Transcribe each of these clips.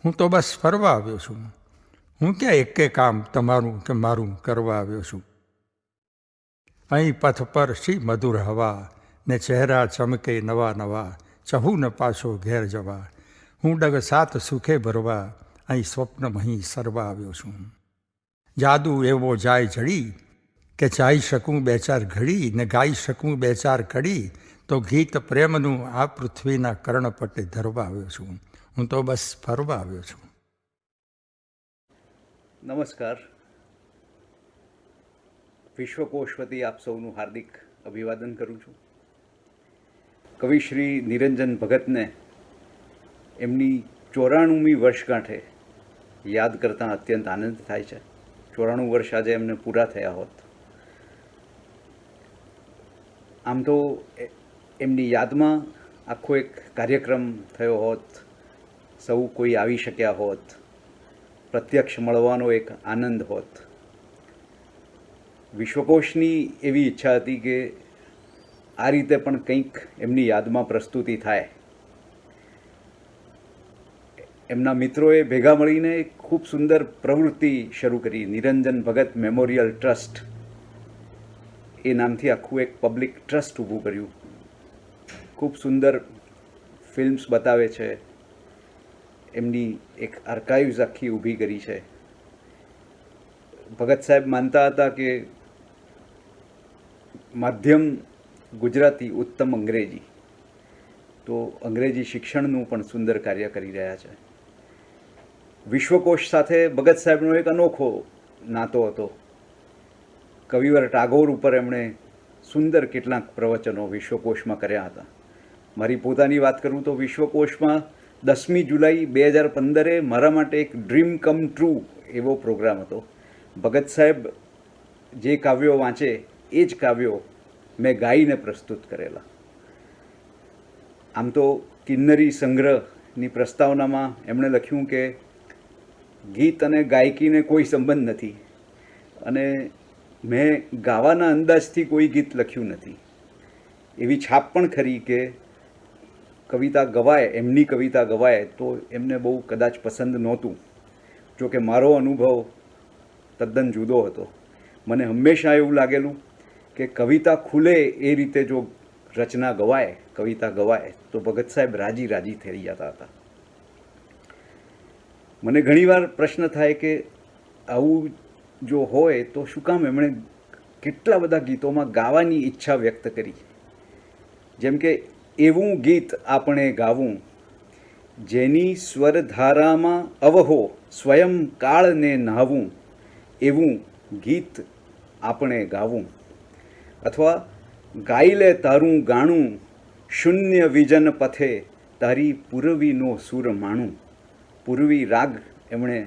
હું તો બસ ફરવા આવ્યો છું. હું ક્યાં એકે કામ તમારું કે મારું કરવા આવ્યો છું. અહીં પથ પર શી મધુર હવા ને ચહેરા ચમકે નવા નવા, ચહુ ન પાછો ઘેર જવા. હું ડગ સાત સુખે ભરવા અહીં સ્વપ્નમહી સરવા આવ્યો છું. જાદુ એવો જાય જડી કે ચાઈ શકું બે ચાર ઘડી ને ગાઈ શકું બે ચાર કડી, તો ગીત પ્રેમનું આ પૃથ્વીના કર્ણપટે ધરવા આવ્યો છું. હું તો બસ ફરવા આવ્યો છું. નમસ્કાર. વિશ્વકોશ વતી આપ સૌનું હાર્દિક અભિવાદન કરું છું. કવિ શ્રી નિરંજન ભગતને એમની 94મી વર્ષગાંઠે યાદ કરતાં અત્યંત આનંદ થાય છે. 94 વર્ષ આજે એમને પૂરા થયા હોત. આમ તો એમની યાદમાં આખો એક કાર્યક્રમ થયો હોત, સૌ કોઈ આવી શક્યા હોત, પ્રત્યક્ષ મળવાનો એક આનંદ હોત. વિશ્વકોશની એવી ઈચ્છા હતી કે આ રીતે પણ કંઈક એમની યાદમાં પ્રસ્તુતિ થાય. એમના મિત્રોએ ભેગા મળીને એક ખૂબ સુંદર પ્રવૃત્તિ શરૂ કરી, નિરંજન ભગત મેમોરિયલ ટ્રસ્ટ. એ નામથી આખું એક પબ્લિક ટ્રસ્ટ ઊભું કર્યું. ખૂબ સુંદર ફિલ્મ્સ બતાવે છે, એમની એક આર્કાઇવ્સ આખી ઊભી કરી છે. ભગત સાહેબ માનતા હતા કે માધ્યમ ગુજરાતી, ઉત્તમ અંગ્રેજી, તો અંગ્રેજી શિક્ષણનું પણ સુંદર કાર્ય કરી રહ્યા છે. વિશ્વકોશ સાથે ભગત સાહેબનો એક અનોખો નાતો હતો. કવિવર ટાગોર ઉપર એમણે સુંદર કેટલાક પ્રવચનો વિશ્વકોશમાં કર્યા હતા. મારી પોતાની વાત કરું તો વિશ્વકોશમાં 10મી જુલાઈ 2015 મારા માટે એક ડ્રીમ કમ ટ્રુ એવો પ્રોગ્રામ હતો. ભગત સાહેબ જે કાવ્યો વાંચે એ જ કાવ્યો મેં ગાઈને પ્રસ્તુત કરેલા. આમ તો કિન્નરી સંગ્રહની પ્રસ્તાવનામાં એમણે લખ્યું કે ગીત અને ગાયકીને કોઈ સંબંધ નથી, અને મેં ગાવાના અંદાજથી કોઈ ગીત લખ્યું નથી. એવી છાપ પણ ખરી કે કવિતા ગવાય, એમની કવિતા ગવાય તો એમને બહુ કદાચ પસંદ નહોતું. જોકે મારો અનુભવ તદ્દન જુદો હતો. મને હંમેશા એવું લાગેલું કે કવિતા ખુલે એ રીતે જો રચના ગવાય, કવિતા ગવાય તો ભગત સાહેબ રાજી રાજી થઈ જતા હતા. મને ઘણીવાર પ્રશ્ન થાય કે આવું જો હોય તો શું કામ એમણે કેટલા બધા ગીતોમાં ગાવાની ઈચ્છા વ્યક્ત કરી. જેમ કે એવું ગીત આપણે ગાવું જેની સ્વરધારામાં અવહો સ્વયં કાળને નાહવું, એવું ગીત આપણે ગાવું. અથવા ગાઈ લે તારું ગાણું શૂન્ય વિજન પથે તારી પૂર્વીનો સુર માણું. પૂર્વી રાગ એમણે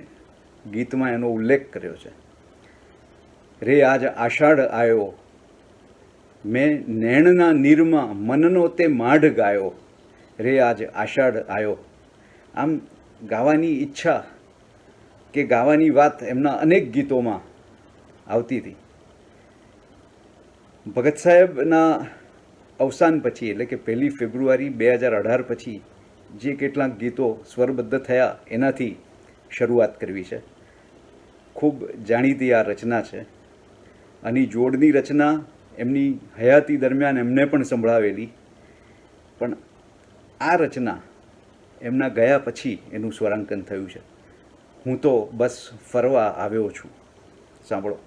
ગીતમાં એનો ઉલ્લેખ કર્યો છે. રે આજ આષાઢ આવ્યો, મેં નૈણના નીરમાં મનનો તે માઢ ગાયો. રે આજ આષાઢ આવ્યો. આમ ગાવાની ઈચ્છા કે ગાવાની વાત એમના અનેક ગીતોમાં આવતી હતી. ભગત સાહેબના અવસાન પછી, એટલે કે 1 ફેબ્રુઆરી 2018 પછી જે કેટલાક ગીતો સ્વરબદ્ધ થયા એનાથી શરૂઆત કરવી છે. ખૂબ જાણીતી આ રચના છે. આની જોડની રચના એમની હયાતી દરમિયાન એમને પણ સંભળાવેલી, પણ આ રચના એમના ગયા પછી એનું સ્વરાંકન થયું છે. હું તો બસ ફરવા આવ્યો છું. સાંભળો.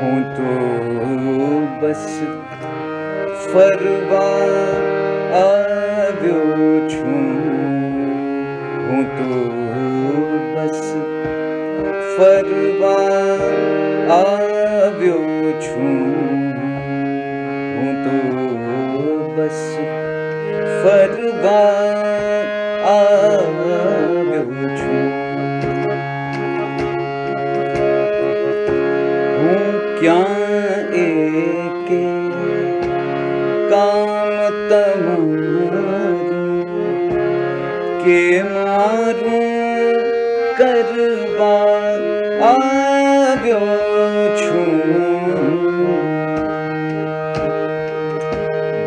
હું તો બસ ફરવા આવ્યો છું. હું તો બસ ફરવા આવ્યો છું. હું તો બસ ફરવા આવ્યો છું. હું ક્યાં એકે કામ તમારું કે મારું કરવા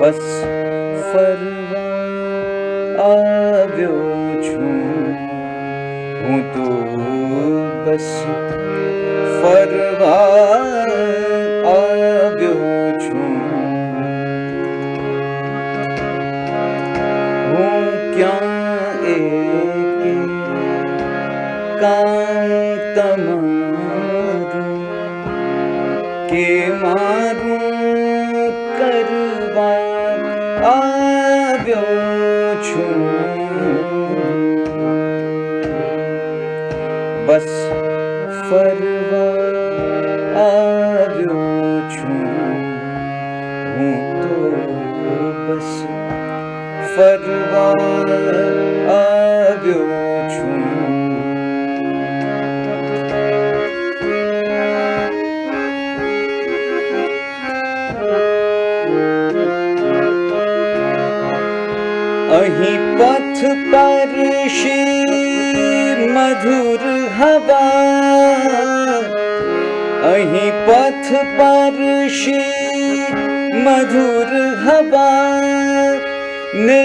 બસ ફરવા આવ્યો છું હું તો બસ ફરવા આવ્યો છું હું ક્યાં એકે કામ તમારું કે મારું કરવા આવ્યો છું બસ ફરવા આવ્યો છું હું તો બસ ફરવા આવ્યો છું અહીં પથ પર શ્રી મધુર હવા અહીં પથ પર શ્રી મધુર હવા ને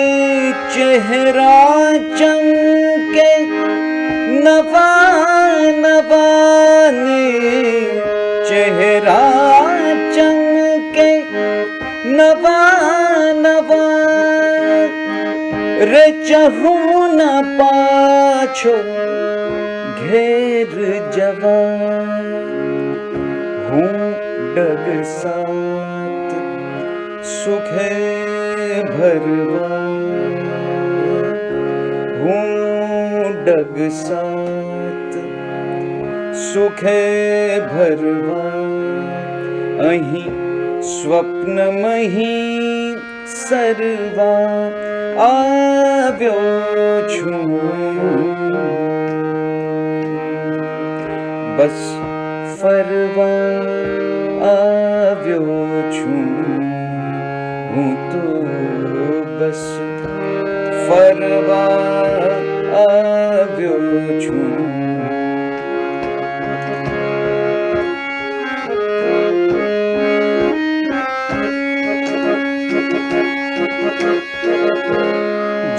ચહેરા ચમકે નવા નવા ને ચહેરા ચમકે નવા નવા રે ચહું ન પાછો ઘેર જવા હું ડગ સાત સુખે ભરવા હું ડગ સાત સુખે ભરવા અહીં સ્વપ્નમહી સરવા આવ્યો છું બસ ફરવા આવ્યો છું હું તો બસ ફરવા આવ્યો છું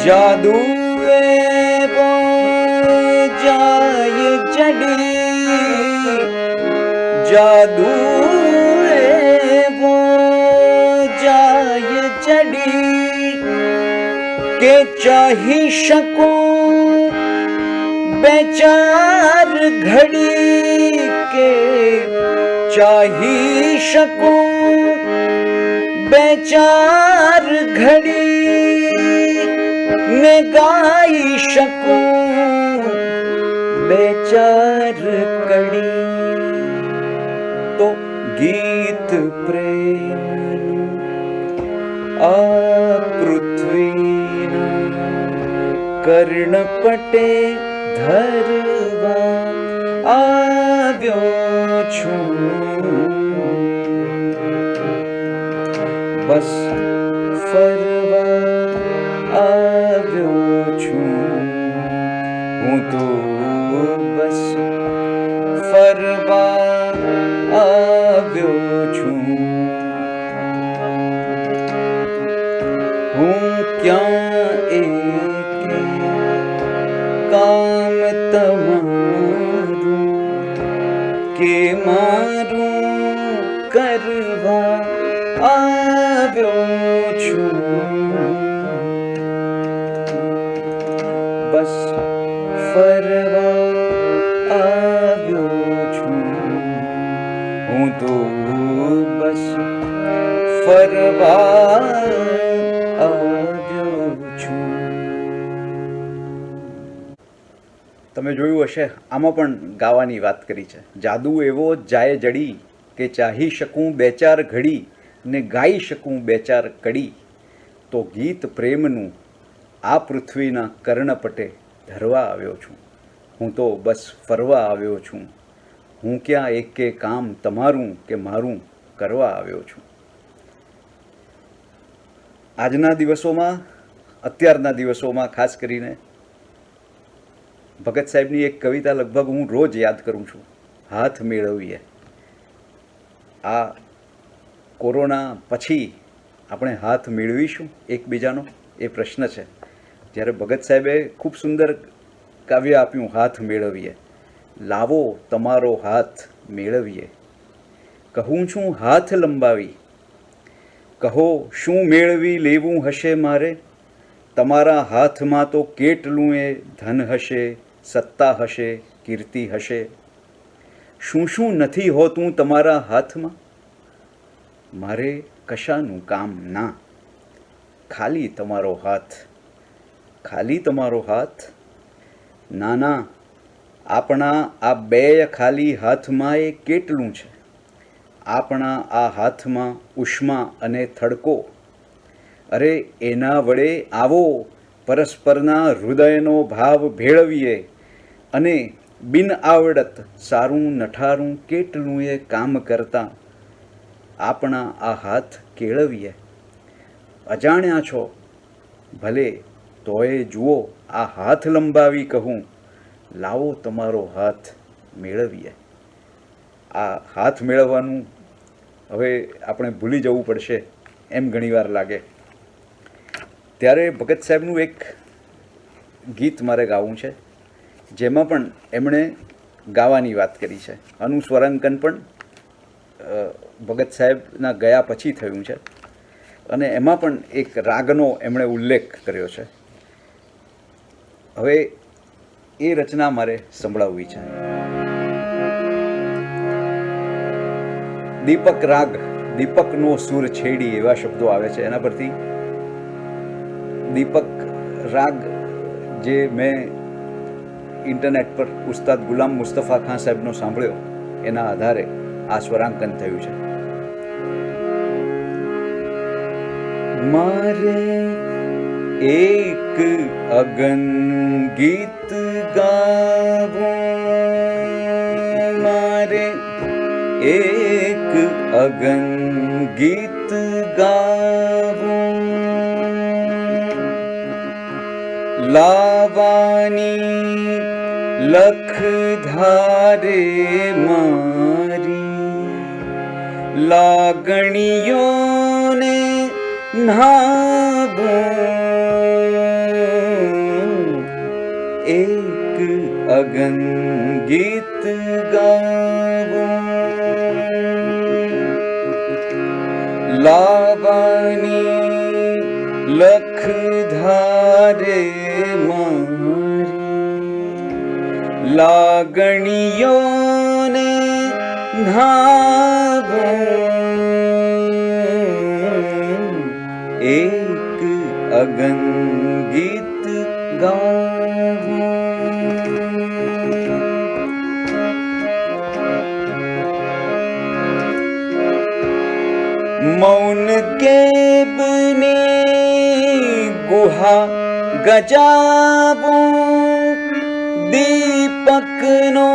જાદુ એવો જાય ચડી જાદુ એવો જાય ચડી કે ચાહી શકું બે ચાર ઘડી કે ચાહી શકું બે ચાર ઘડી ને ગાઈ શકું બે ચાર કડી તો ગીત પ્રેમનું આ પૃથ્વીના કર્ણપટે ધરવા આવ્યો છું બસ ફરવા આવ્યો છું હું તો બસ ફરવા આવ્યો છું હું ક્યાં એકે કામ તમારું કે મારું કરવા આવ્યો છું બસ ફરવા આવ્યો છું હું તો બસ ફરવા આવ્યો છું તમે જોયું હશે આમાં પણ ગાવાની વાત કરી છે જાદુ એવો જાય જડી કે ચાહી શકું બે ચાર ઘડી ને ગાઈ શકું બે ચાર કડી તો ગીત પ્રેમનું આ પૃથ્વીના કર્ણપટે ધરવા આવ્યો છું હું તો બસ ફરવા આવ્યો છું હું ક્યાં એકે કામ તમારું કે મારું કરવા આવ્યો છું આજના દિવસોમાં અત્યારના દિવસોમાં ખાસ કરીને ભગત સાહેબની એક કવિતા લગભગ હું રોજ યાદ કરું છું હાથ મેળવીએ આ કોરોના પછી આપણે હાથ મેળવીશું એકબીજાનો? એ પ્રશ્ન છે. જ્યારે ભગત સાહેબે ખૂબ સુંદર કાવ્ય આપ્યું, હાથ મેળવીએ. લાવો તમારો હાથ મેળવીએ. કહું છું હાથ લંબાવી, કહો શું મેળવી લેવું હશે મારે? તમારા હાથમાં તો કેટલું એ ધન હશે, સત્તા હશે, કીર્તિ હશે. શું શું નથી હોતું તમારા હાથમાં? મારે કશાનું કામ ના, ખાલી તમારો હાથ, ખાલી તમારો હાથ. નાના આપણા આ બે ખાલી હાથમાં એ કેટલું છે. આપણા આ હાથમાં ઉષ્મા અને થડકો. અરે એના વડે આવો પરસ્પરના હૃદયનો ભાવ ભેળવીએ અને બિન આવડત સારું નઠારું કેટલું એ કામ કરતા આપણા આ હાથ કેળવીએ. અજાણ્યા છો ભલે તોય જુઓ આ હાથ લંબાવી કહું, લાવો તમારો હાથ મેળવીએ. આ હાથ મેળવવાનું હવે આપણે ભૂલી જવું પડશે એમ ઘણીવાર લાગે. ત્યારે ભગત સાહેબનું એક ગીત મારે ગાવું છે, જેમાં પણ એમણે ગાવાની વાત કરી છે. અનુસ્વરાંકન પણ ભગત સાહેબના ગયા પછી થયું છે અને એમાં પણ એક રાગનો એમણે ઉલ્લેખ કર્યો છે. હવે એ રચના મારે સંભળાવવી છે. દીપક રાગ, દીપકનો સૂર છેડી, એવા શબ્દો આવે છે. એના પરથી દીપક રાગ જે મેં ઇન્ટરનેટ પર ઉસ્તાદ ગુલામ મુસ્તફા ખાન સાહેબનો સાંભળ્યો, એના આધારે આ સ્વરાંકન થયું છે. મારે એક અગન ગીત ગાવું, મારે એક અગન ગીત ગાવું, લાવાની લખ ધારે મારી, લાગણીઓને નાવું, એક અગન ગીત ગાવું, લાવાની લખ ધારે મારી, લાગણીઓને નાવું, એક અગન ગીત ગાવું. મૌન કેબને ગુહા ગજાવું, દીપકનો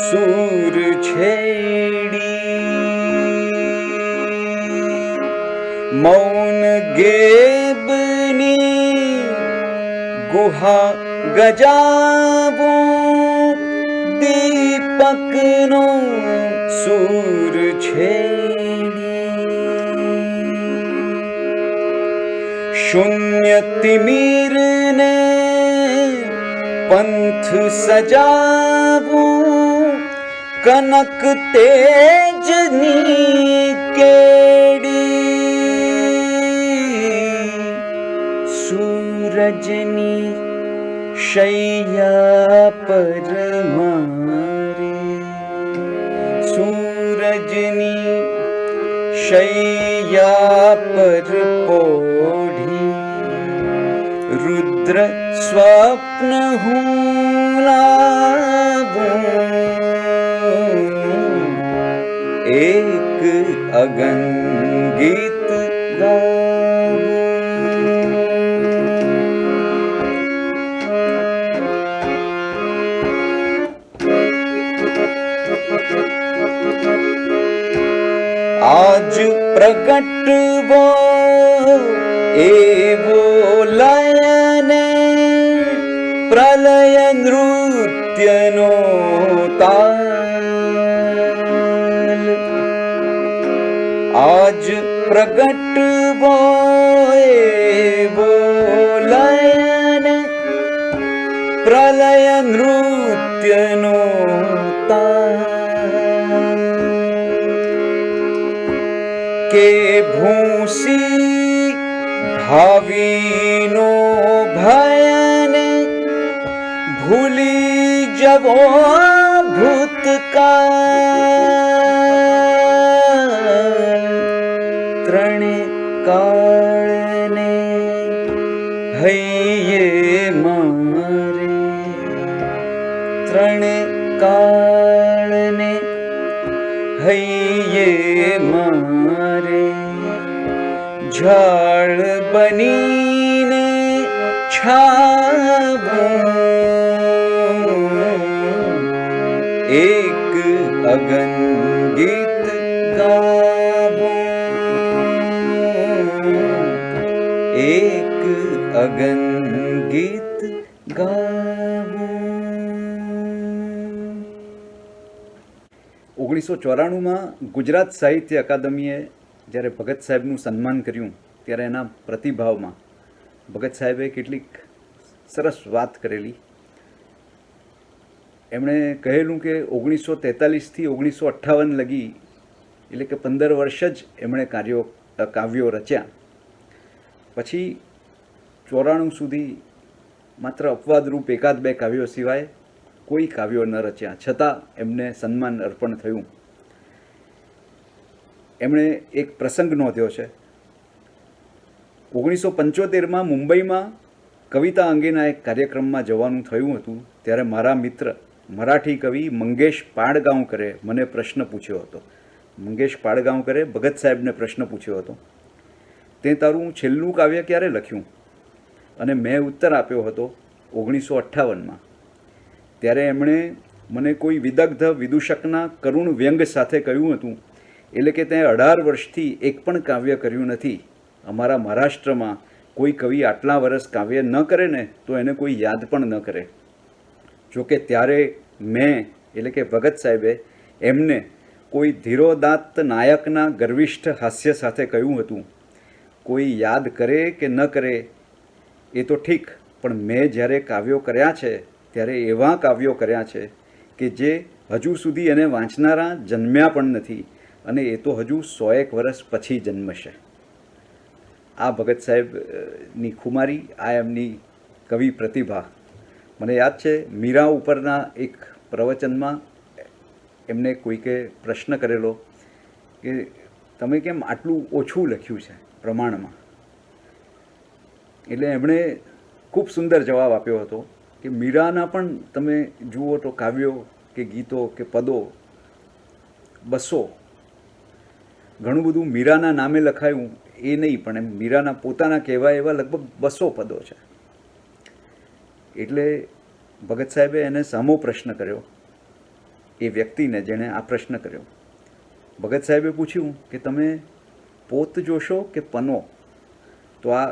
સૂર છેડી, મૌન ગેબની ગુહા ગજાવું, દીપકનો સૂર છેડી, શૂન્ય તિમિરને પંથ સજાવું, કનક તેજની કેડી, સૂરજની શૈયા પર મારે, સૂરજની શૈયા પર પોઢી, રુદ્ર સ્વપ્ન હું લાવું, એક અગન ગીત ગાવું. આજ પ્રગટવો એવો લયને પ્રલય નૃત્યનો તાલ, આજ પ્રગટ બોય બોલયન પ્રલય નૃત્યનો કે ભૂસી ભાવીનો ભયન ભૂલી જવો ભૂતકાળ ત્રણે કાળને હૈયે મારે ત્રણે કાળને હૈયે મારે ઝાડ બનીને છાવું એક અગન ગીત ગાવું એક અગન ગીત ગાવું. 1994માં ગુજરાત સાહિત્ય અકાદમીએ જ્યારે ભગત સાહેબનું સન્માન કર્યું ત્યારે એના પ્રતિભાવમાં ભગત સાહેબે કેટલીક સરસ વાત કરેલી. એમણે કહેલું કે 1943થી 1958 લગી એટલે કે 15 વર્ષ જ એમણે કાવ્યો રચ્યા. પછી 94 સુધી માત્ર અપવાદરૂપ એકાદ બે કાવ્યો સિવાય કોઈ કાવ્યો ન રચ્યા, છતાં એમને સન્માન અર્પણ થયું. એમણે એક પ્રસંગ નોંધ્યો છે. 1975માં મુંબઈમાં કવિતા અંગેના એક કાર્યક્રમમાં જવાનું થયું હતું ત્યારે મારા મિત્ર મરાઠી કવિ મંગેશ પાડગાંવકરે મને પ્રશ્ન પૂછ્યો હતો. મંગેશ પાડગાંવકરે ભગત સાહેબને પ્રશ્ન પૂછ્યો હતો, તે તારું છેલ્લું કાવ્ય ક્યારે લખ્યું? અને મેં ઉત્તર આપ્યો હતો 1958માં. ત્યારે એમણે મને કોઈ વિદગ્ધ વિદૂષકના કરુણ વ્યંગ સાથે કહ્યું હતું, એટલે કે તે 18 વર્ષથી એક પણ કાવ્ય કર્યું નથી. અમારા મહારાષ્ટ્રમાં કોઈ કવિ આટલા વર્ષ કાવ્ય ન કરે ને તો એને કોઈ યાદ પણ ન કરે. જોકે ત્યારે મેં એટલે કે ભગત સાહેબે એમને કોઈ ધીરોદાત્ત નાયકના ગર્વિષ્ઠ હાસ્ય સાથે કહ્યું હતું, કોઈ યાદ કરે કે ન કરે એ તો ઠીક, પણ મેં જ્યારે કાવ્યો કર્યા છે ત્યારે એવા કાવ્યો કર્યા છે કે જે હજુ સુધી એને વાંચનારા જન્મ્યા પણ નથી, અને એ તો હજુ 101 વર્ષ પછી જન્મશે. આ ભગત સાહેબની ખુમારી, આ એમની કવિ પ્રતિભા. મને યાદ છે મીરા ઉપરના એક પ્રવચનમાં એમને કોઈકે પ્રશ્ન કરેલો કે તમે કેમ આટલું ઓછું લખ્યું છે પ્રમાણમાં? એટલે એમણે ખૂબ સુંદર જવાબ આપ્યો હતો કે મીરાના પણ તમે જુઓ તો કાવ્યો કે ગીતો કે પદો 200, ઘણું બધું મીરાના નામે લખાયું એ નહીં, પણ એમ મીરાના પોતાના કહેવાય એવા લગભગ 200 પદો છે. એટલે ભગત સાહેબે એને સામો પ્રશ્ન કર્યો, એ વ્યક્તિને જેણે આ પ્રશ્ન કર્યો. ભગત સાહેબે પૂછ્યું કે તમે પોત જોશો કે પનો? તો આ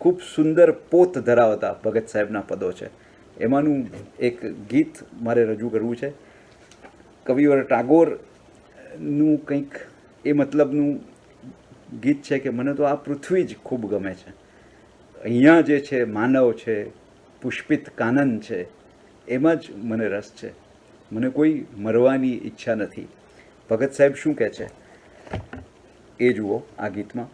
ખૂબ સુંદર પોત ધરાવતા ભગત સાહેબના પદો છે. એમાંનું એક ગીત મારે રજૂ કરવું છે. કવિવર ટાગોરનું કંઈક એ મતલબનું ગીત છે કે મને તો આ પૃથ્વી જ ખૂબ ગમે છે, અહીંયા જે છે માનવ છે, પુષ્પિત કાનન છે, એમાં જ મને રસ છે, મને કોઈ મરવાની ઈચ્છા નથી. ભગત સાહેબ શું કહે છે એ જુઓ આ ગીતમાં.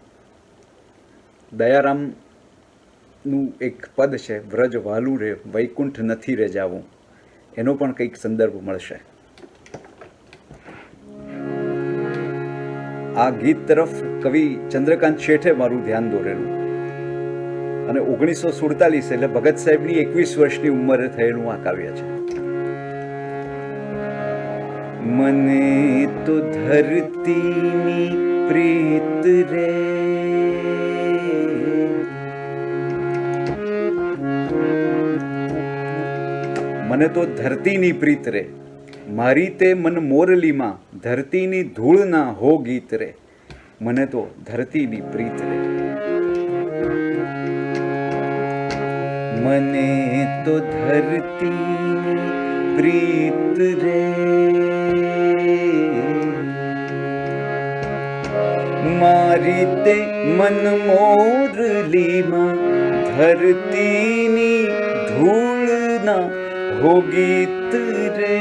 દયારામનું એક પદ છે, વ્રજ વાલું રે વૈકુંઠ નથી રે જાવું, એનો પણ કંઈક સંદર્ભ મળશે. આ ગીત તરફ કવિ ચંદ્રકાંત શેઠે મારું ધ્યાન દોરેલું. અને 1947 એટલે ભગત સાહેબની 21 વર્ષની ઉંમરે થયેલું આ કાવ્ય છે. મને તો ધરતીની પ્રીત રે, મને તો ધરતીની પ્રીત રે, મારી તે મન મોરલીમાં ધરતીની ધૂળના હો ગીત રે, મને તો ધરતીની પ્રીત રે. મને તો ધરતીની પ્રીત રે, મારી તે મન મોરલીમાં ધરતીની ધૂળના હો ગીત રે.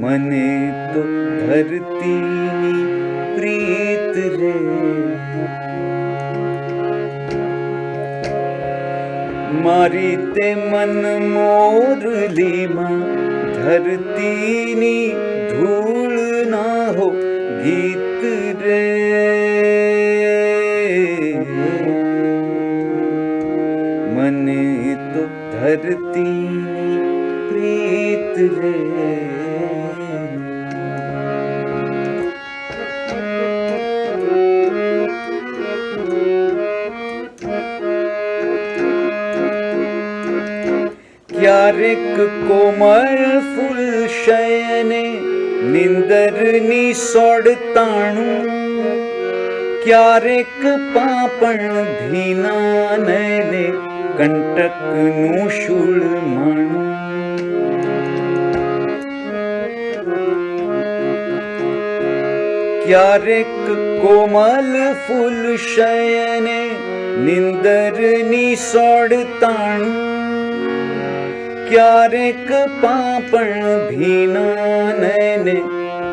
મને તો ધરતીની પ્રીત રે. મારી તે મન મોરલીમાં ધરતીની ધૂળના હો ગીત રે. મને તો ધરતીની પ્રીત રે. ક્યારેક કોમળ ફૂલ શયને નિંદરની સોડતાણું, ક્યારેક પાપણ ભીના નયને કંટકનું શૂળ માણું. ક્યારેક કોમલ ફૂલ શયને નિંદરની સોડતાણું, ક્યારેક પાપણ ભીના નયને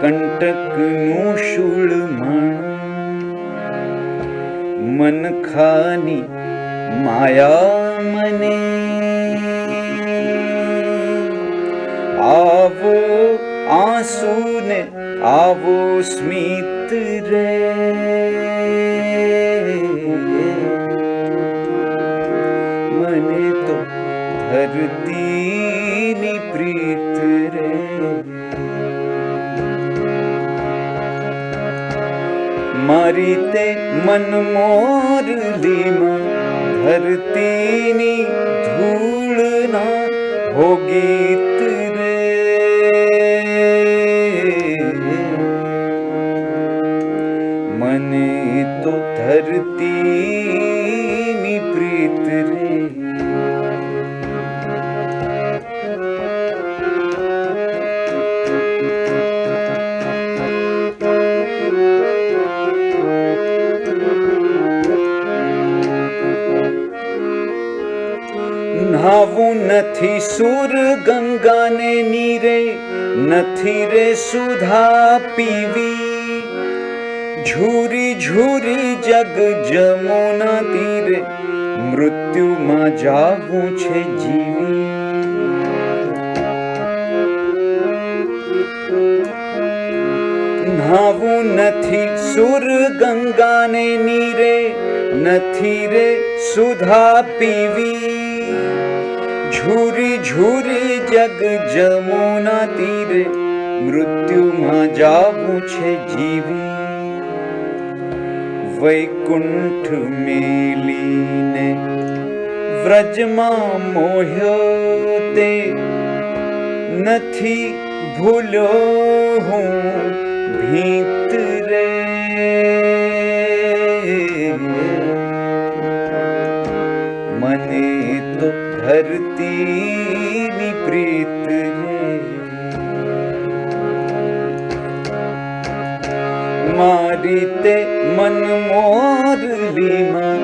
કંટકનું શૂળ માણું. મનખાની માયા મને આવો આંસુને આવો સ્મિત રે. મને તો ધરતીની પ્રીત રે. મારી તે મન મોરલીમાં ધરતીની ધૂળના હો ગીત રે. મને તો ધરતીની પ્રીત રે. નાવું નથી સુર ગંગાને નીરે, નથી રે સુધા પીવી. ઝૂરી ઝૂરી જગ જમુના તીરે મૃત્યુમાં જાવું છે જીવી. નાવું નથી સુર ગંગાને નીરે, નથી રે સુધા પીવી. ઝૂરી ઝૂરી જગ જમુના તીરે મૃત્યુમાં જાવું છે જીવી. વૈકુંઠ મેલીને વ્રજમાં મોહ્યો તે નથી ભૂલ્યો હું ભીત રે. મને તો ધરતીની પ્રીત રે. મારી તે મન મોરલીમાં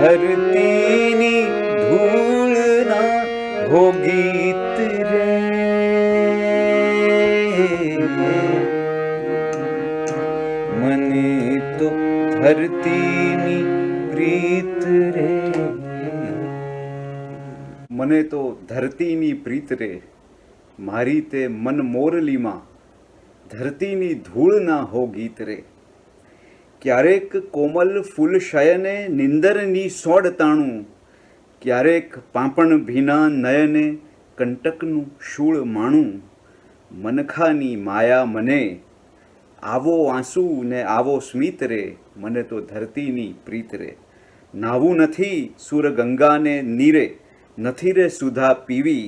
ધરતીની ધૂળના હો ગીત રે. મને તો ધરતીની પ્રીત રે. મને તો ધરતીની પ્રીત રે. મારી તે મન મોરલીમાં ધરતીની ધૂળના હો ગીત રે. ક્યારેક કોમલ ફૂલ શયને નિંદરની સોડતાણું, ક્યારેક પાંપણ ભીના નયને કંટકનું શૂળ માણું. મનખાની માયા મને આવો આંસુ ને આવો સ્મિત રે. મને તો ધરતીની પ્રીત રે. નાવું નથી સુર ગંગાને નીરે, નથી રે સુધા પીવી.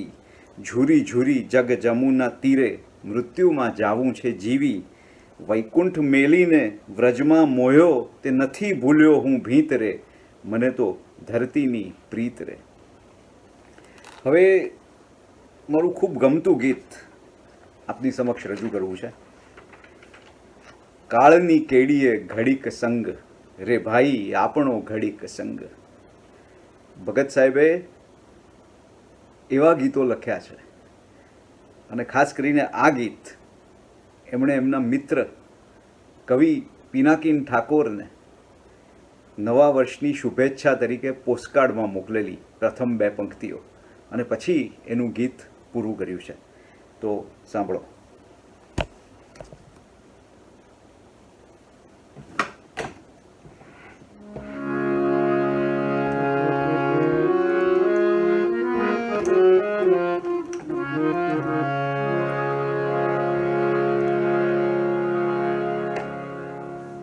ઝૂરી ઝૂરી જગ જમુના તીરે મૃત્યુમાં જાવું છે જીવી. વૈકુંઠ મેલીને વ્રજમાં મોહ્યો તે નથી ભૂલ્યો હું ભીત રે. મને તો ધરતીની પ્રીત રે. હવે મારું ખૂબ ગમતું ગીત આપની સમક્ષ રજૂ કરવું છે. કાળની કેડીએ ઘડીક સંગ રે ભાઈ આપણો ઘડીક સંગ. ભગત સાહેબે એવા ગીતો લખ્યા છે અને ખાસ કરીને આ ગીત એમણે એમના મિત્ર કવિ પિનાકીન ઠાકોરને નવા વર્ષની શુભેચ્છા તરીકે પોસ્ટકાર્ડમાં મોકલેલી પ્રથમ 2 પંક્તિઓ અને પછી એનું ગીત પૂરું કર્યું છે. તો સાંભળો.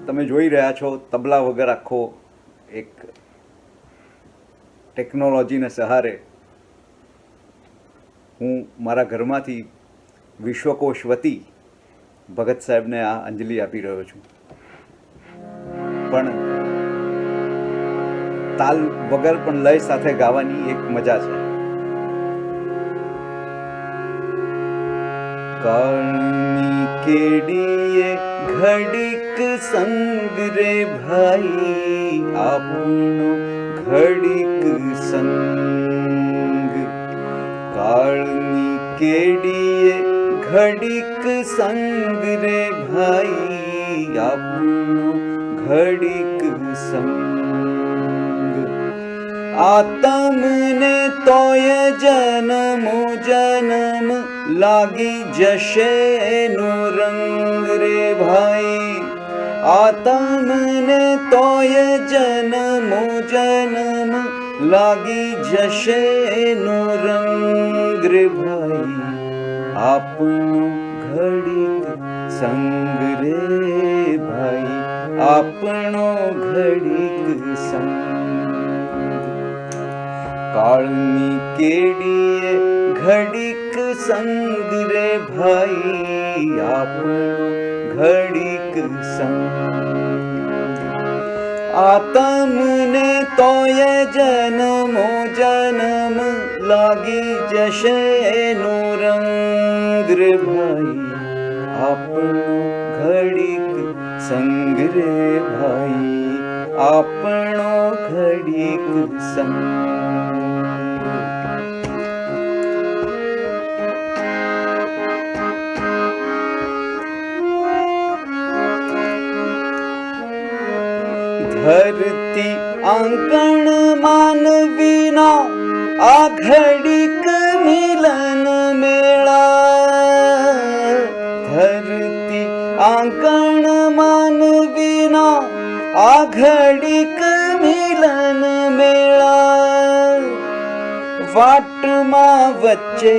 તમે જોઈ રહ્યા છો તબલા વગર આખો એક ટેકનોલોજીના સહારે હું મારા ઘરમાંથી વિશ્વકોશ વતી ભગત સાહેબને આ અંજલિ આપી રહ્યો છું. પણ તાલ વગર પણ લય સાથે ગાવાની એક મજા છે. કાળની કેડીએ ઘડીક સંગ રે ભાઈ આપણો ઘડીક સંગ. કાળની કેડીએ ઘડીક સંગ રે ભાઈ આપણો ઘડીક સંગ. આ તમને તોય જન્મો જન્મ લાગી જશે એનો રંગ રે ભાઈ. આ તમને તોય જન્મો જન્મ લાગી જશે એનો રંગ રે ભાઈ. આપણો ઘડીક સંગ રે ભાઈ આપણો ઘડીક સંગ. કાળની કેડીએ ઘડીક સંગ રે ભાઈ આપણો ઘડીક સંગ. આ તમને તોય જન્મો જન્મ લાગી જશે એનો રંગ રે ભાઈ આપણો ઘડીક સંગ રે ભાઈ આપણો ઘડીક સંગ. ધરતી આંકણ માનવીના આ ઘડીક મિલન મેળા. ધરતી આંકણ માનવીના આ ઘડીક મિલન મેળા. વાટમાં વચ્ચે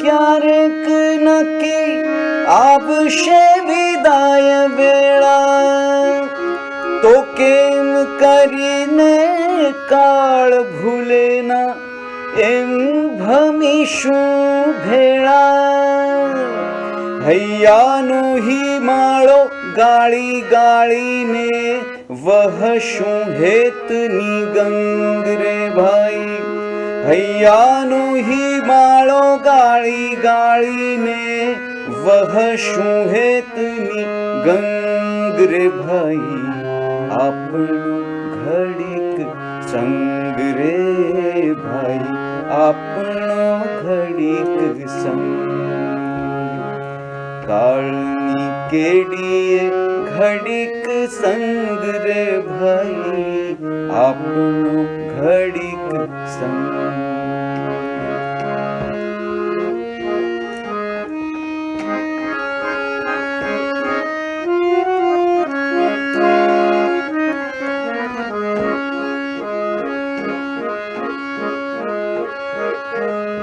ક્યારેક નક્કી આવશે વિદાય વેળા. તો કેમ કરીને કાળ ભૂલે ના એમ ભમીશું ભેળા. હૈયાનો હિમાળો ગાળી ગાળીને વહશું હેતની ગંગ રે ભાઈ. હૈયાનો હિમાળો ગાળી ગાળીને વહશું હેતની ગંગ રે ભાઈ આપણો ઘડીક સંગ રે ભાઈ આપણો ઘડીક સંગ. કાળની કેડીએ ઘડીક સંગ રે ભાઈ આપણો ઘડીક સંગ.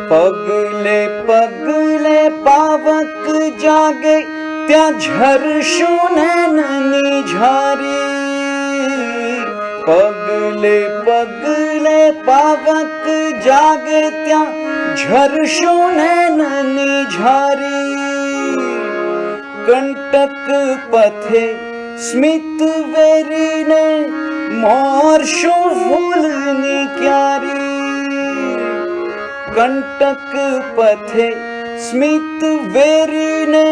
પગલે પગલે પાવક જાગે ત્યાં ઝરશું નૈનની ઝારી. પગલે પગલે પાવક જાગે ત્યાં ઝરશું નૈનની ઝારી. કંટક પથે સ્મિત વેરીને મોરશું ફૂલની ક્યારી. કંટક પથે સ્મિત વેરીને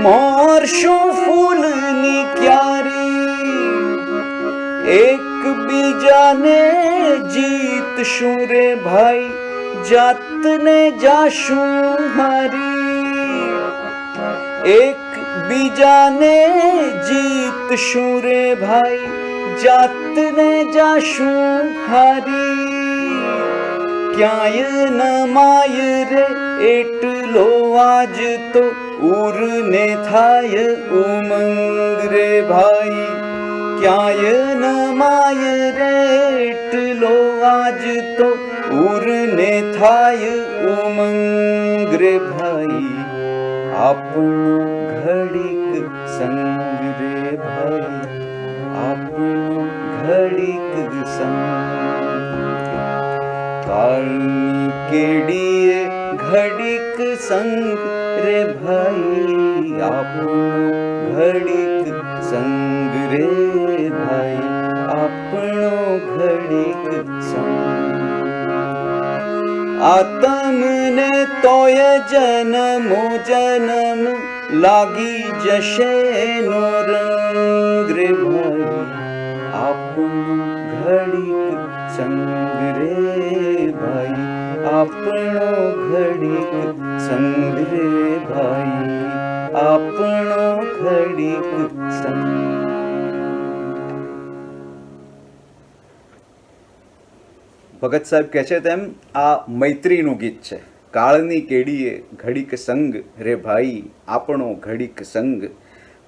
મોર શું ફૂલની ક્યારી, એક બીજાને જીતશું રે ભાઈ, જાતને જાશું હારી. એક બીજાને જીતશું રે ભાઈ, જાતને જાશું હારી. ક્યાંય ન માય રે એટલો આજ તો ઉરને થાય ઉમંગ રે ભાઈ. ક્યાંય ન માય રે એટલો આજ તો ઉરને થાય ઉમંગ રે ભાઈ. આપણો ઘડીક સંગ રે ભાઈ, આપણો ઘડીક સંગ. કાળની કેડીએ ઘડીક સંગ રે ભાઈ, આપણો ઘડીક સંગ રે ભાઈ, આપણો ઘડીક સંગ. આતમને તોય જન્મો જન્મ લાગી જશે નો રંગ રે ભાઈ, આપણો ઘડીક સંગ રે ભાઈ, આપણો ઘડીક સંગ રે ભાઈ, આપણો ઘડીક સંગ. ભગત સાહેબ કહે છે તેમ આ મૈત્રીનું ગીત છે. કાળની કેડીએ ઘડીક સંગ રે ભાઈ, આપણો ઘડીક સંગ.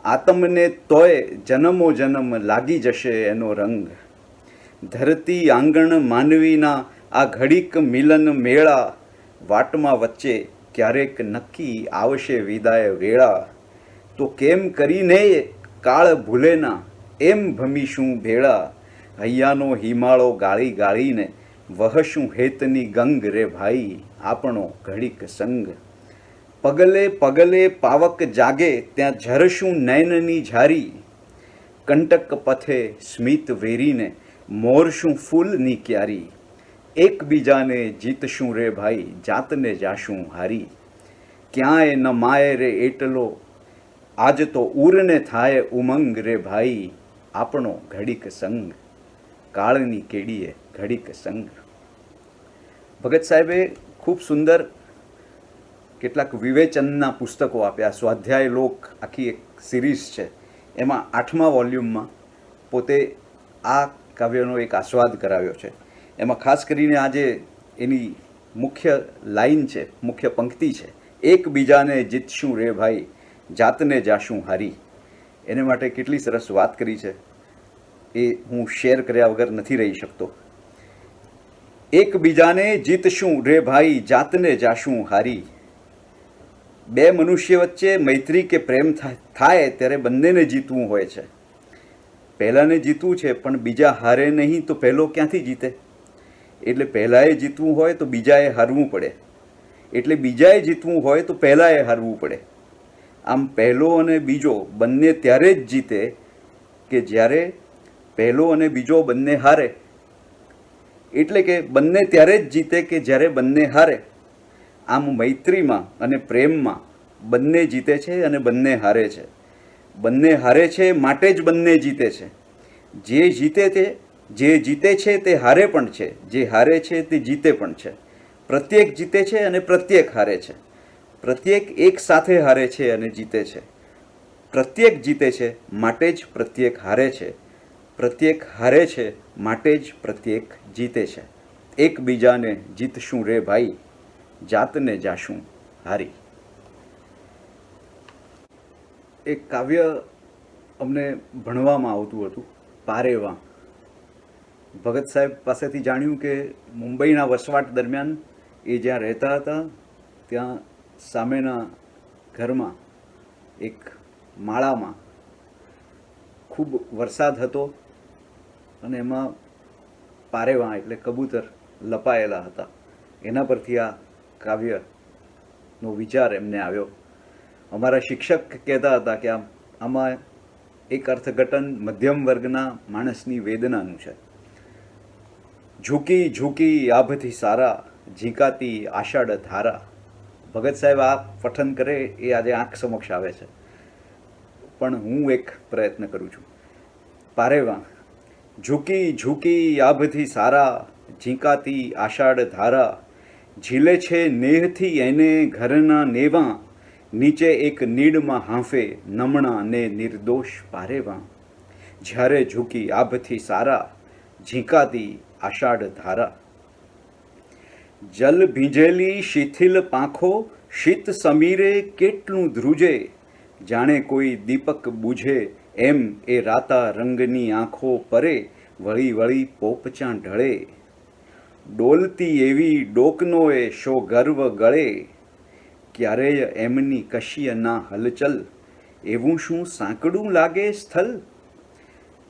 આતમને તોય જન્મો જન્મ લાગી જશે એનો રંગ. ધરતી આંગણ માનવીના આ ઘડીક મિલન મેળા, વાટમાં વચ્ચે ક્યારેક નક્કી આવશે વિદાય વેળા. તો કેમ કરીને કાળ ભૂલેના એમ ભમીશું ભેળા, હૈયાનો હિમાળો ગાળી ગાળીને વહશું હેતની ગંગ રે ભાઈ, આપણો ઘડીક સંગ. પગલે પગલે પાવક જાગે ત્યાં ઝરશું નયનની ઝારી, કંટક પથે સ્મિત વેરીને મોરશું ફૂલની ક્યારી. એકબીજાને જીતશું રે ભાઈ, જાતને જાશું હારી. ક્યાંય ન માય રે એટલો આજ તો ઉરને થાય ઉમંગ રે ભાઈ, આપણો ઘડીક સંગ. કાળની કેડીએ ઘડીક સંગ. ભગત સાહેબે ખૂબ સુંદર કેટલાક વિવેચનના પુસ્તકો આપ્યા. સ્વાધ્યાય લોક આખી એક સિરીઝ છે, એમાં 8મા વોલ્યુમમાં પોતે આ કાવ્યનો એક આસ્વાદ કરાવ્યો છે. એમાં ખાસ કરીને આજે એની મુખ્ય લાઈન છે, મુખ્ય પંક્તિ છે, એકબીજાને જીતશું રે ભાઈ, જાતને જાશું હારી. એને માટે કેટલી સરસ વાત કરી છે એ હું શેર કર્યા વગર નથી રહી શકતો. એકબીજાને જીતશું રે ભાઈ, જાતને જાશું હારી. બે મનુષ્ય વચ્ચે મૈત્રી કે પ્રેમ થાય ત્યારે બંનેને જીતવું હોય છે. પહેલાંને જીતવું છે પણ બીજા હારે નહીં તો પહેલો ક્યાંથી જીતે? એટલે પહેલાંએ જીતવું હોય તો બીજાએ હારવું પડે, એટલે બીજાએ જીતવું હોય તો પહેલાંએ હારવું પડે. આમ પહેલો અને બીજો બંને ત્યારે જ જીતે કે જ્યારે પહેલો અને બીજો બંને હારે. એટલે કે બંને ત્યારે જ જીતે કે જ્યારે બંને હારે. આમ મૈત્રીમાં અને પ્રેમમાં બંને જીતે છે અને બંને હારે છે. બંને હારે છે માટે જ બંને જીતે છે. જે જીતે છે તે હારે પણ છે, જે હારે છે તે જીતે પણ છે. પ્રત્યેક જીતે છે અને પ્રત્યેક હારે છે. પ્રત્યેક એક સાથે હારે છે અને જીતે છે. પ્રત્યેક જીતે છે માટે જ પ્રત્યેક હારે છે. પ્રત્યેક હારે છે માટે જ પ્રત્યેક જીતે છે. એકબીજાને જીતશું રે ભાઈ, જાતને જાશું હારી. એક કાવ્ય અમને ભણવામાં આવતું હતું, પારેવા. ભગત સાહેબ પાસેથી જાણ્યું કે મુંબઈના વસવાટ દરમિયાન એ જ્યાં રહેતા હતા ત્યાં સામેના ઘરમાં એક માળામાં ખૂબ વરસાદ હતો અને એમાં પારેવા એટલે કબૂતર લપાયેલા હતા. એના પરથી આ કાવ્યનો વિચાર એમને આવ્યો. અમારા શિક્ષક કહેતા હતા કે આમાં એક અર્થઘટન મધ્યમ વર્ગના માણસની વેદનાનું છે. ઝૂકી ઝૂકી આભથી સારા, ઝીંકાતી આષાઢ ધારા, ભગત સાહેબ આ પઠન કરે એ આજે આંખ સમક્ષ આવે છે, પણ હું એક પ્રયત્ન કરું છું. પારેવા ઝૂકી ઝૂકી આભથી સારા, ઝીંકાતી આષાઢ ધારા, ઝીલે છે નેહથી એને ઘરના નેવા, નીચે એક નીડમાં હાંફે નમણા ને નિર્દોષ પારેવા. જ્યારે ઝૂકી આભથી સારા, ઝીંકાતી આષાઢ ધારા. જલ ભીંજેલી શિથિલ પાંખો શીત સમીરે કેટલું ધ્રુજે, જાણે કોઈ દીપક બુઝે એમ એ રાતા રંગની આંખો પરે વળી વળી પોપચાં ઢળે. ડોલતી એવી ડોકનોએ શો ગર્વ ગળે, ક્યારેય એમની કશીય ના હલચલ, એવું શું સાંકડું લાગે સ્થલ.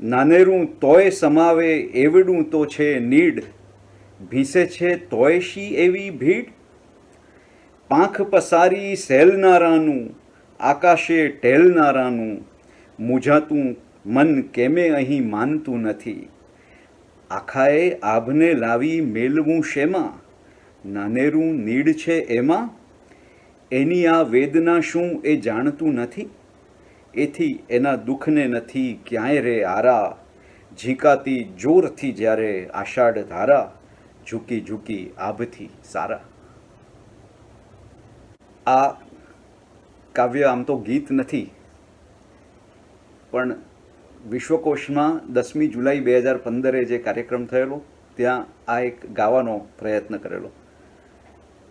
નાનેરું તોય સમાવે એવડું તો છે નીડ, ભીસે છે તોય શી એવી ભીડ. પાંખ પસારી સહેલનારાનું, આકાશે ટેલનારાનું, મૂંઝાતું મન કેમે અહીં માનતું નથી. આખાએ આભને લાવી મેલવું શેમાં, નાનેરું નીડ છે એમાં. એની આ વેદના શું એ જાણતું નથી, એથી એના દુઃખને નથી ક્યાંય રે આરા. ઝીંકાતી જોરથી જ્યારે આષાઢ ધારા, ઝૂકી ઝૂકી આભથી સારા. આ કાવ્ય આમ તો ગીત નથી, પણ વિશ્વકોશમાં 10મી જુલાઈ 2015 જે કાર્યક્રમ થયેલો ત્યાં આ એક ગાવાનો પ્રયત્ન કરેલો.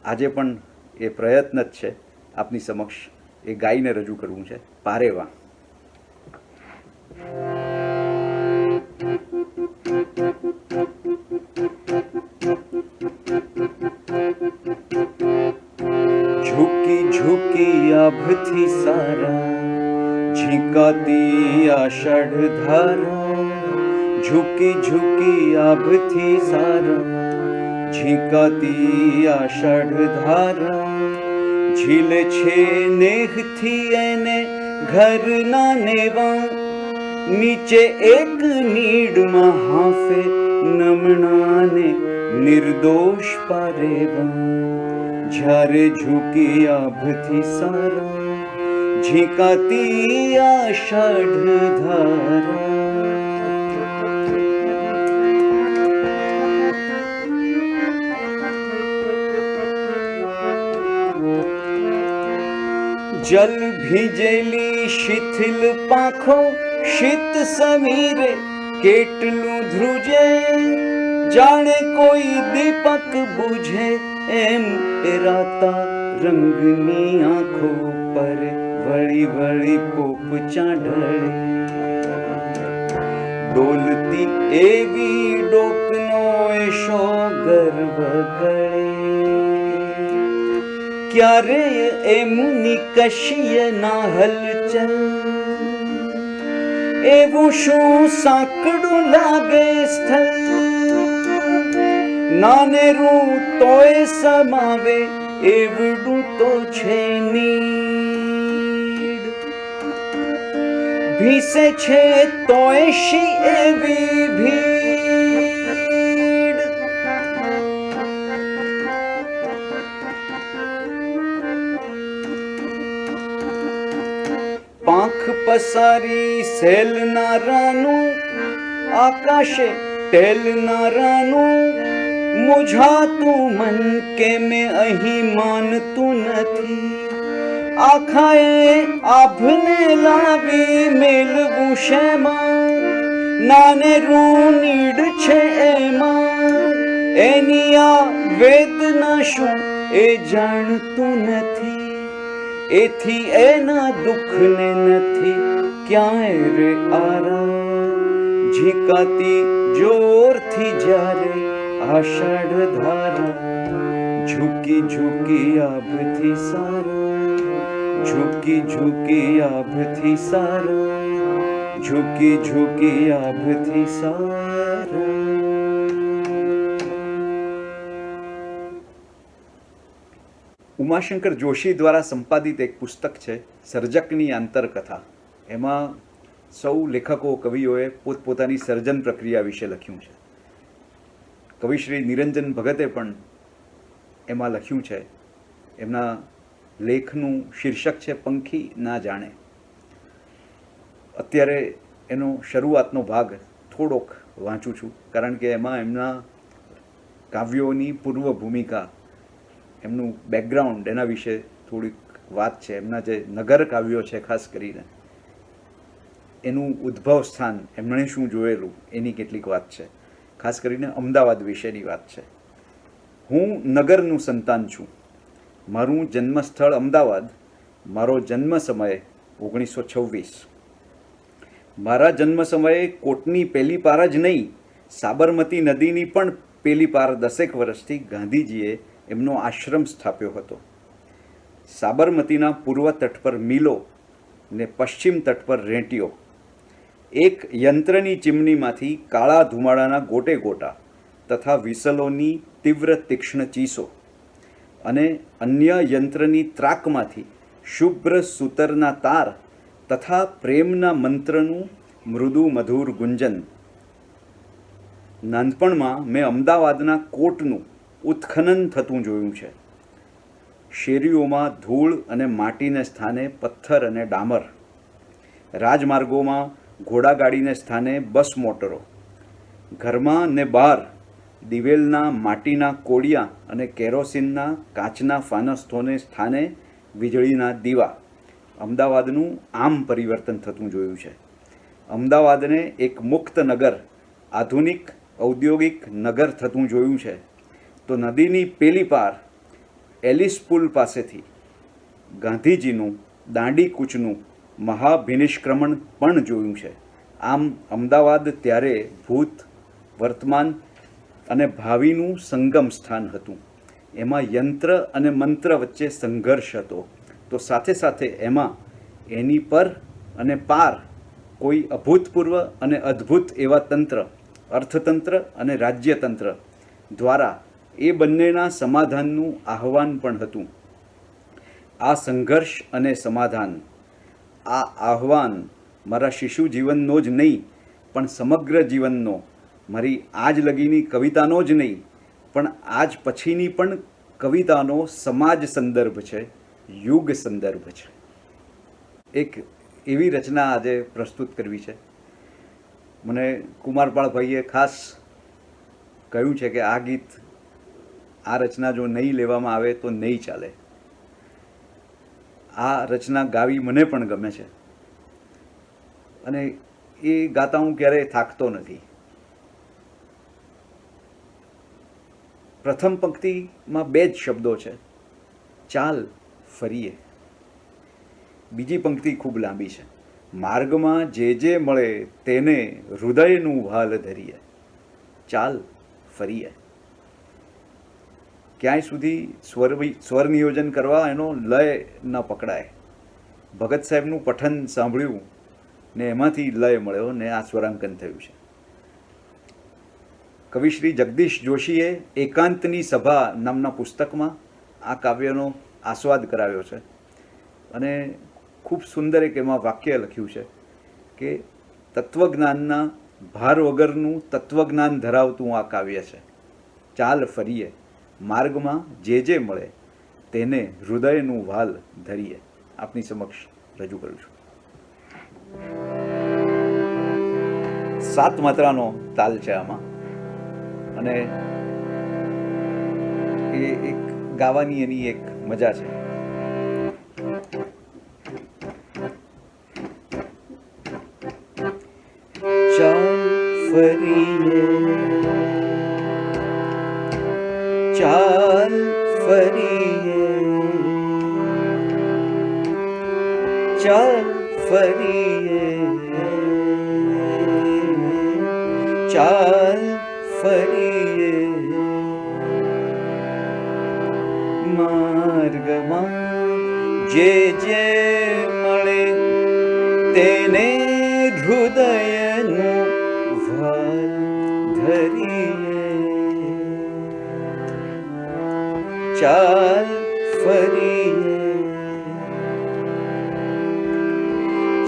આજે પણ એ પ્રયત્ન જ છે આપની સમક્ષ એ ગાઈને રજૂ કરવું છે. પારેવા. ઝૂકી ઝૂકી આભથી સારા, ઝીંકાતી આષાઢ ધારા. ઝૂકી ઝૂકી આભથી સારા, ઝીંકાતી આષાઢ ધારા. ઝીલે છે નેહથી એને ઘરના નેવા, નીચે એક નીડમાં હાંફે નમણાને નિર્દોષ પારેવા. જ્યારે ઝૂકી આભથી સારા, ઝીંકાતી આષાઢ ધારા. જલ ભીજેલી શિથિલ પાંખો શીત સમીરે કેટલું ધ્રુજે, જાણે કોઈ દીપક બુઝે એમ એ રાતા રંગની આંખો પર વળી વળી પોપચાં ઢળે. ડોલતી એવી ડોકનો એશો ગર્વ ગળે, ક્યારેય એમની કશીય ના હલચલ, એવું શું સાંકડું લાગે સ્થળ. નાનેરું તોય સમાવે એવડું તો છે નીડ, ભીસે છે તોય શી એવી ભીડ. પાંખ પસારી સહેલનારાનું, આકાશે ટેલનારાનું, મૂંઝાતું મન કે મેં અહીં માનતું નથી. આખાએ આભને લાવી મેલવું શેમાં, નાનેરું નીડ છે એમાં. એની આ વેદના શું એ જાણતું નથી, એથી એના દુઃખને નથી ક્યાંય રે આરા. ઝીંકાતી જોરથી જ્યારે આષાઢ ધારા, ઝૂકી ઝૂકી આભથી સારા. ઝૂકી ઝૂકી આભથી સારા, ઝૂકી ઝૂકી આભથી સારા. ઉમાશંકર જોશી દ્વારા સંપાદિત એક પુસ્તક છે સર્જકની આંતરકથા. એમાં સૌ લેખકો કવિઓએ પોતપોતાની સર્જન પ્રક્રિયા વિશે લખ્યું છે. કવિશ્રી નિરંજન ભગતે પણ એમાં લખ્યું છે. એમના લેખનું શીર્ષક છે પંખી ના જાણે. અત્યારે એનો શરૂઆતનો ભાગ થોડોક વાંચું છું, કારણ કે એમાં એમના કાવ્યોની પૂર્વ ભૂમિકા, એમનું બેકગ્રાઉન્ડ, એના વિશે થોડીક વાત છે. એમના જે નગર કાવ્યો છે ખાસ કરીને, એનું ઉદ્ભવ સ્થાન, એમણે શું જોયેલું, એની કેટલીક વાત છે. ખાસ કરીને અમદાવાદ વિશેની વાત છે. હું નગરનું સંતાન છું. મારું જન્મસ્થળ અમદાવાદ. મારો જન્મ સમય 1926. મારા જન્મ સમયે કોટની પેલી પાર જ નહીં, સાબરમતી નદીની પણ પેલી પાર 10 વર્ષથી ગાંધીજીએ એમનો આશ્રમ સ્થાપ્યો હતો. સાબરમતીના પૂર્વ તટ પર મિલો ને પશ્ચિમ તટ પર રેંટીઓ. એક યંત્રની ચીમનીમાંથી કાળા ધુમાડાના ગોટે ગોટા તથા વિસલોની તીવ્ર તીક્ષ્ણ ચીસો અને અન્ય યંત્રની ત્રાકમાંથી શુભ્ર સૂતરના તાર તથા પ્રેમના મંત્રનું મૃદુ મધુર ગુંજન. નાનપણમાં મેં અમદાવાદના કોટનું ઉત્ખનન થતું જોયું છે. શેરીઓમાં ધૂળ અને માટીને સ્થાને પથ્થર અને ડામર, રાજમાર્ગોમાં ઘોડાગાડીને સ્થાને બસ મોટરો, ઘરમાં ને બહાર દિવેલના માટીના કોડિયા અને કેરોસીનના કાચના ફાનસથોને સ્થાને વીજળીના દીવા. અમદાવાદનું આમ પરિવર્તન થતું જોયું છે. અમદાવાદને એક મુક્ત નગર, આધુનિક ઔદ્યોગિક નગર થતું જોયું છે. તો નદીની પેલી પાર એલિસ પુલ પાસેથી ગાંધીજીનું દાંડી કૂચનું મહાભિનિષ્ક્રમણ પણ જોયું છે. આમ અમદાવાદ ત્યારે ભૂત, વર્તમાન અને ભાવિનું સંગમ સ્થાન હતું. એમાં યંત્ર અને મંત્ર વચ્ચે સંઘર્ષ હતો, તો સાથે સાથે એમાં એની પર અને પાર કોઈ અભૂતપૂર્વ અને અદ્ભુત એવા તંત્ર, અર્થતંત્ર અને રાજ્યતંત્ર દ્વારા એ બંનેના સમાધાનનું આહ્વાન પણ હતું. આ સંઘર્ષ અને સમાધાન, આ આહ્વાન મારા શિશુ જીવનનો જ નહીં, પણ સમગ્ર જીવનનો, મારી આજ લગીની કવિતાનો જ નહીં, પણ આજ પછીની પણ કવિતાનો સમાજ સંદર્ભ છે, યુગ સંદર્ભ છે. એક એવી રચના આજે પ્રસ્તુત કરવી છે. મને કુમારપાળભાઈએ ખાસ કહ્યું છે કે આ ગીત, આ રચના જો નહીં લેવામાં આવે તો નહીં ચાલે. આ રચના ગાવી મને પણ ગમે છે અને એ ગાતા હું ક્યારેય થાકતો નથી. પ્રથમ પંક્તિમાં 2 જ શબ્દો છે, ચાલ ફરીએ. બીજી પંક્તિ ખૂબ લાંબી છે, માર્ગમાં જે મળે તેને હૃદયનું ભાલ ધરીએ. ચાલ ફરીએ. ક્યાંય સુધી સ્વર નિયોજન કરવા એનો લય ન પકડાય. ભગત સાહેબનું પઠન સાંભળ્યું ને એમાંથી લય મળ્યો ને આ સ્વરાંકન થયું છે. કવિ શ્રી જગદીશ જોશીએ એકાંતની સભા નામના પુસ્તકમાં આ કાવ્યનો આસ્વાદ કરાવ્યો છે અને ખૂબ સુંદર એક એમાં વાક્ય લખ્યું છે કે તત્વજ્ઞાનના ભાર વગરનું તત્વજ્ઞાન ધરાવતું આ કાવ્ય છે. ચાલ ફરીએ, માર્ગમાં જે મળે તેને હૃદયનું વાલ ધરીએ. આપની સમક્ષ રજૂ કરું છું. 7 માત્રાનો તાલ છે આમાં અને એ એક ગાવાની એની એક મજા છે. ચાલ ફરીએ, ચાલ ફરીએ, ચાલ ફરીએ, ચાલ ફરીએ. માર્ગમાં જે મળે તેને હૃદયનું ભાલ ધરીએ. ચાલ ફરીએ,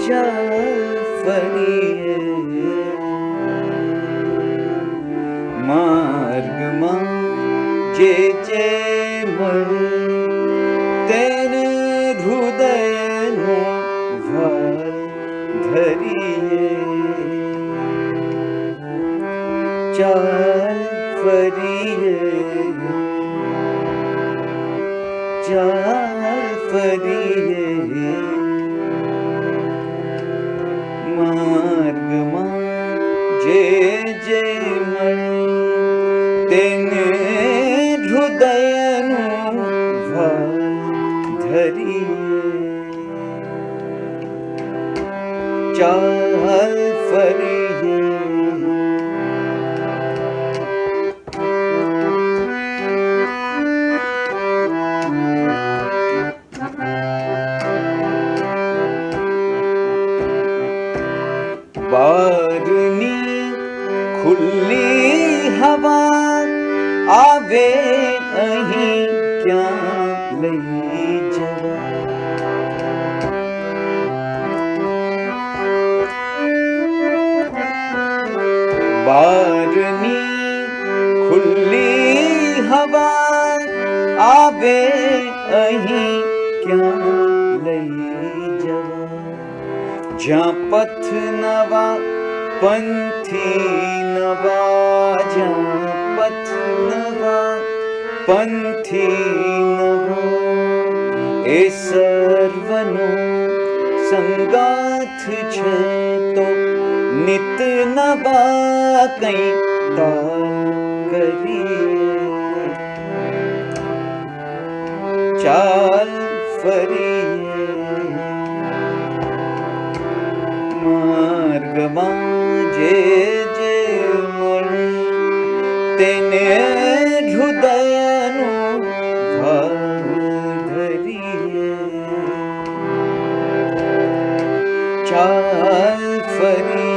ચાલ ફરીએ. માર્ગમાં જે મળે તેને ચાલ ફરીએ, ચાલ ફરીએ, માર્ગમાં જે જે મળે તેને હૃદયનું ભાર ધરીએ, ચાલ ફરીએ. બારની ખુલ્લી હવા આવે અહીં ક્યાં લઈ જવા, બારની ખુલ્લી હવા આવે અહીં ક્યાં લઈ જવા, જ્યાં પથ નવા પંથી નવા, જ્યાં પથ નવા પંથી નવા, એ સર્વનો સંગાથ છે તો નિત નવા કંઈ તાલ કરીએ, ચાલ ફરીએ, માર્ગમાં જે જે મળે તેને હૃદયનું ભાર ધરીએ, ચાલ ફરીએ.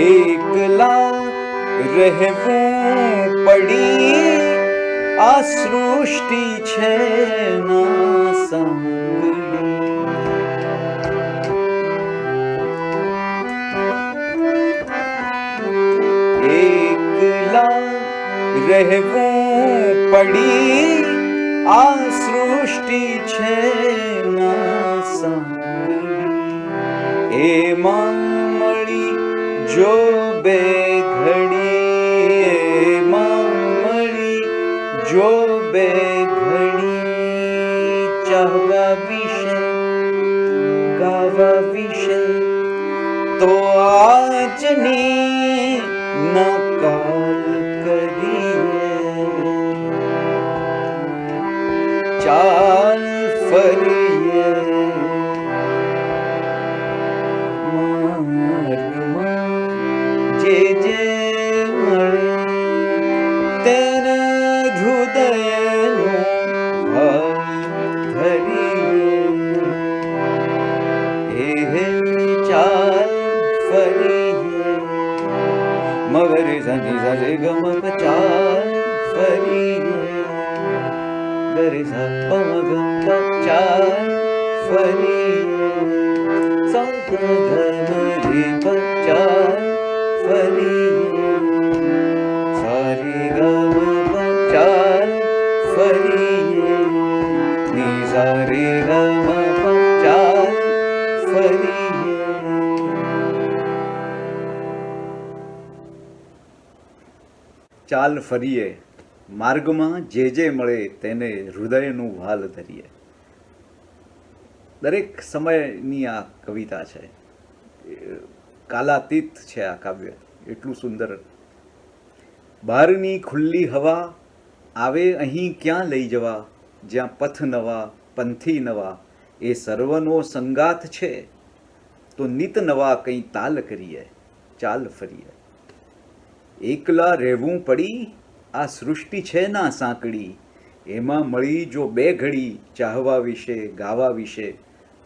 એકલા રહેવું પડી આ સૃષ્ટિ છે ના સાંભળી, એકલા રહેવું પડી આ સૃષ્ટિ છે ના સાંભળી, એમાં મળી જો બે ઘડી, એમાં મળી જો બે ઘડી, ચાહવા વિશે ગાવા વિશે તો આજની નકાલ કરીએ, ચાલ ફરીએ, જે જે મળે તેને હૃદયનું ભાર ધરીએ, હે ચાલ ફરીએ, મગરે સાંજી સાસે ગમ ચાલ ફરીએ, ગરે સા પમ ચાલ ફરીએ, ધમ ચાલ ફરીએ, સારી ગમ ચાલ ફરીએ, ની સારી ગમ ચાલ ફરીએ. ચાલ ફરીએ, માર્ગમાં જે જે મળે તેને હૃદયનું વાલ ધરીએ. દરેક સમયની આ કવિતા છે, કાલાતીત છે આ કાવ્ય, એટલું સુંદર. બહારની ખુલ્લી હવા આવે અહીં ક્યાં લઈ જવા, જ્યાં પથ નવા પંથી નવા, એ સર્વનો સંગાથ છે તો નિત નવા કંઈ તાલ કરીએ, ચાલ ફરીએ. એકલા રહેવું પડી આ સૃષ્ટિ છે ના સાંકડી, એમાં મળી જો બે ઘડી ચાહવા વિશે ગાવા વિશે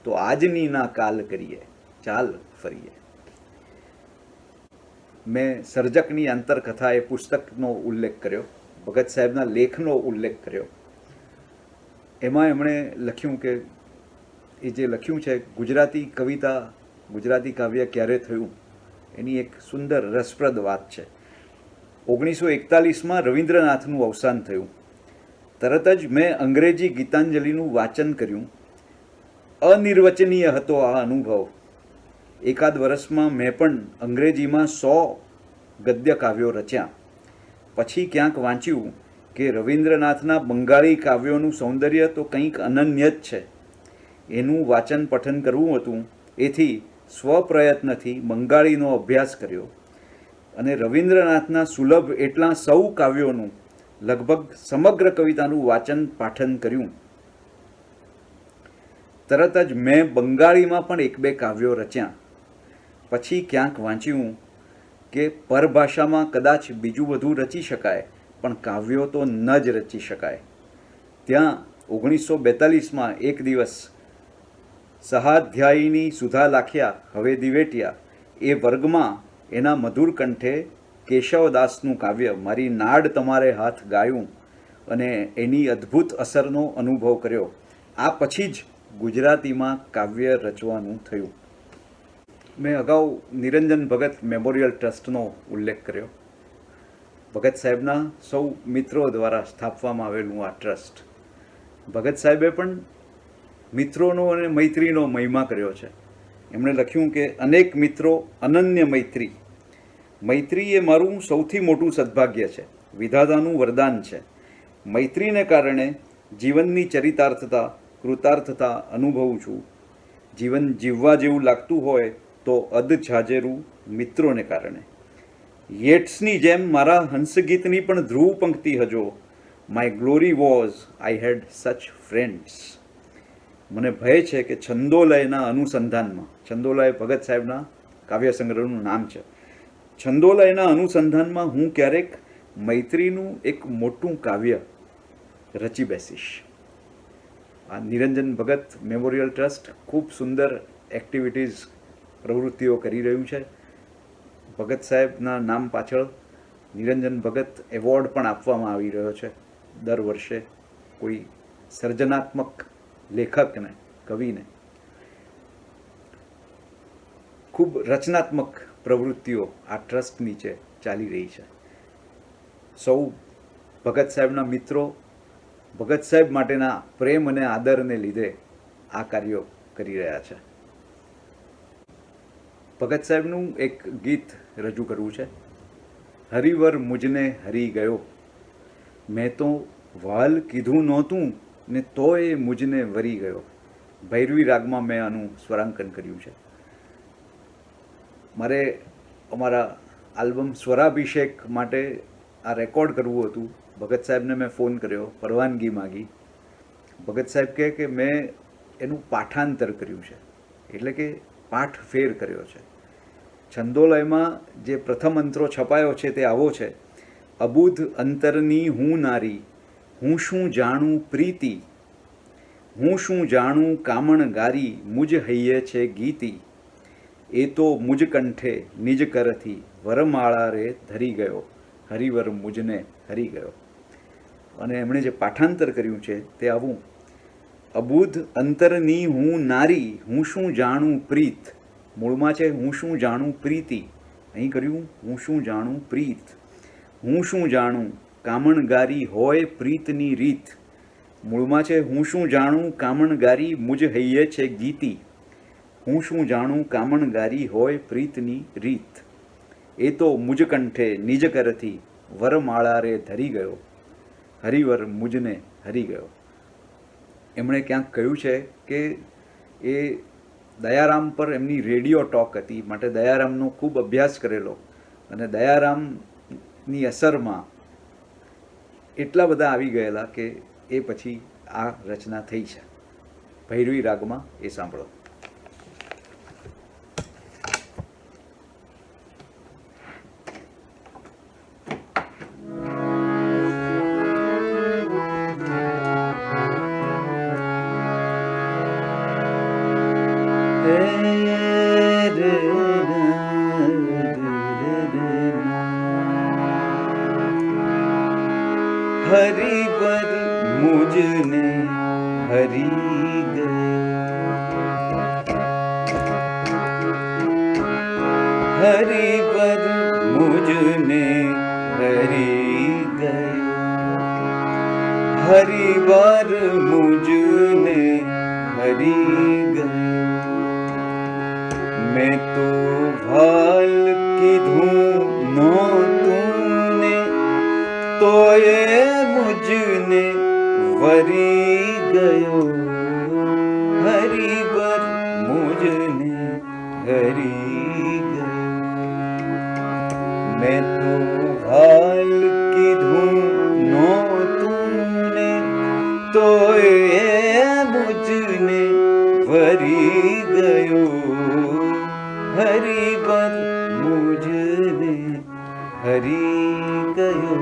તો આજની ના કાલ કરીએ, ચાલ ફરીએ. મેં સર્જકની અંતરકથા એ પુસ્તકનો ઉલ્લેખ કર્યો, ભગત સાહેબના લેખનો ઉલ્લેખ કર્યો. એમાં એમણે લખ્યું કે એ જે લખ્યું છે ગુજરાતી કવિતા, ગુજરાતી કાવ્ય ક્યારે થયું એની એક સુંદર રસપ્રદ વાત છે. 1941માં રવિન્દ્રનાથનું અવસાન થયું. તરત જ મેં અંગ્રેજી ગીતાંજલિનું વાંચન કર્યું. અનિર્વચનીય હતો આ અનુભવ. એકાદ વર્ષમાં મેં પણ અંગ્રેજીમાં 100 ગદ્ય કાવ્યો રચ્યા. પછી ક્યાંક વાંચ્યું કે રવિન્દ્રનાથના બંગાળી કાવ્યોનું સૌંદર્ય તો કંઈક અનન્ય જ છે. એનું વાંચન પઠન કરવું હતું. એથી સ્વપ્રયત્નથી બંગાળીનો અભ્યાસ કર્યો અને રવિન્દ્રનાથના સુલભ એટલા સૌ કાવ્યોનું લગભગ સમગ્ર કવિતાનું વાંચન પાઠન કર્યું. તરત જ મેં બંગાળીમાં પણ 1-2 કાવ્યો રચ્યા. પછી ક્યાંક વાંચ્યું કે પરભાષામાં કદાચ બીજું બધું રચી શકાય, પણ કાવ્યો તો ન જ રચી શકાય. ત્યાં 1942માં એક દિવસ સહાધ્યાયીની સુધા લાખ્યા હવે દિવેટિયા એ વર્ગમાં એના મધુર કંઠે કેશવદાસનું કાવ્ય મારી નાડ તમારે હાથ ગાયું અને એની અદ્ભુત અસરનો અનુભવ કર્યો. આ પછી જ ગુજરાતીમાં કાવ્ય રચવાનું થયું. મેં અગાઉ નિરંજન ભગત મેમોરિયલ ટ્રસ્ટનો ઉલ્લેખ કર્યો. ભગત સાહેબના સૌ મિત્રો દ્વારા સ્થાપવામાં આવેલું આ ટ્રસ્ટ. ભગત સાહેબે પણ મિત્રોનો અને મૈત્રીનો મહિમા કર્યો છે. એમણે લખ્યું કે અનેક મિત્રો અનન્ય મૈત્રી. મૈત્રી એ મારું સૌથી મોટું સદભાગ્ય છે, વિધાતાનું વરદાન છે. મૈત્રીને કારણે જીવનની ચરિતાર્થતા, કૃતાર્થતા અનુભવું છું. જીવન જીવવા જેવું લાગતું હોય તો અધજાજેરું મિત્રોને કારણે. યેટ્સની જેમ મારા હંસગીતની પણ ધ્રુવ પંક્તિ હજો. My glory was I had such friends. મને ભય છે કે છંદોલયના અનુસંધાનમાં, છંદોલય ભગત સાહેબના કાવ્ય સંગ્રહનું નામ છે, છંદોલયના અનુસંધાનમાં હું ક્યારેક મૈત્રીનું એક મોટું કાવ્ય રચી બેસીશ. આ નિરંજન ભગત મેમોરિયલ ટ્રસ્ટ ખૂબ સુંદર એક્ટિવિટીઝ, પ્રવૃત્તિઓ કરી રહ્યું છે. ભગત સાહેબના નામ પાછળ નિરંજન ભગત એવોર્ડ પણ આપવામાં આવી રહ્યો છે દર વર્ષે કોઈ સર્જનાત્મક લેખકને, કવિને. ખૂબ રચનાત્મક પ્રવૃત્તિઓ આ ટ્રસ્ટ નીચે ચાલી રહી છે. સૌ ભગત સાહેબના મિત્રો ભગત સાહેબ માટેના પ્રેમ અને આદરને લીધે આ કાર્યો કરી રહ્યા છે. ભગત સાહેબનું એક ગીત રજૂ કરવું છે. હરિવર મુજને હરી ગયો, મેં તો વાલ કીધું નહોતું ને તોય મુજને વરી ગયો. ભૈરવી રાગમાં મેં આનું સ્વરાંકન કર્યું છે. મારે અમારા આલ્બમ સ્વરાભિષેક માટે આ રેકોર્ડ કરવું હતું. ભગત સાહેબને મેં ફોન કર્યો, પરવાનગી માગી. ભગત સાહેબ કહે કે મેં એનું પાઠાંતર કર્યું છે, એટલે કે પાઠ ફેર કર્યો છે. છંદોલયમાં જે પ્રથમ અંતરો છપાયો છે તે આવો છે: અબુધ અંતરની હું નારી, હું શું જાણું પ્રીતિ, હું શું જાણું કામણ ગારી, મુજ હૈયે છે ગીતી, એ તો મુજ કંઠે નિજ કરથી વરમાળા રે ધરી ગયો, હરિવર મુજને હરી ગયો. અને એમણે જે પાઠાંતર કર્યું છે તે આવું: અબુધ અંતરની હું નારી, હું શું જાણું પ્રીત. મૂળમાં છે હું શું જાણું પ્રીતિ, અહીં કર્યું હું શું જાણું પ્રીત. હું શું જાણું કામણગારી હોય પ્રીતની રીત. મૂળમાં છે હું શું જાણું કામણગારી, મુજ હૈયે છે ગીતી. હું શું જાણું કામણગારી હોય પ્રીતની રીત, એ તો મુજ કંઠે નિજ કરથી વરમાળા રે ધરી ગયો, હરિવર મુજને હરી ગયો. એમણે ક્યાંક કહ્યું છે કે એ દયારામ પર એમની રેડિયો ટોક હતી, માટે દયારામનો ખૂબ અભ્યાસ કરેલો અને દયારામની અસરમાં એટલા બધા આવી ગયેલા કે એ પછી આ રચના થઈ છે. ભૈરવી રાગમાં એ સાંભળો. હરિવર મુજને હરી ગયો, હરિવર મુજને हरि गयो, हरिवर मुझने हरि गयो। मैं तो भाल कीधूं नो तूने, तो ये मुझने वरी गयो, हरिवर मुझने हरि गयो। मैं तो भाल कीधूं नो तूने, तो ये मुझने वरी गयो, हरिवर मुझने हरि गयो।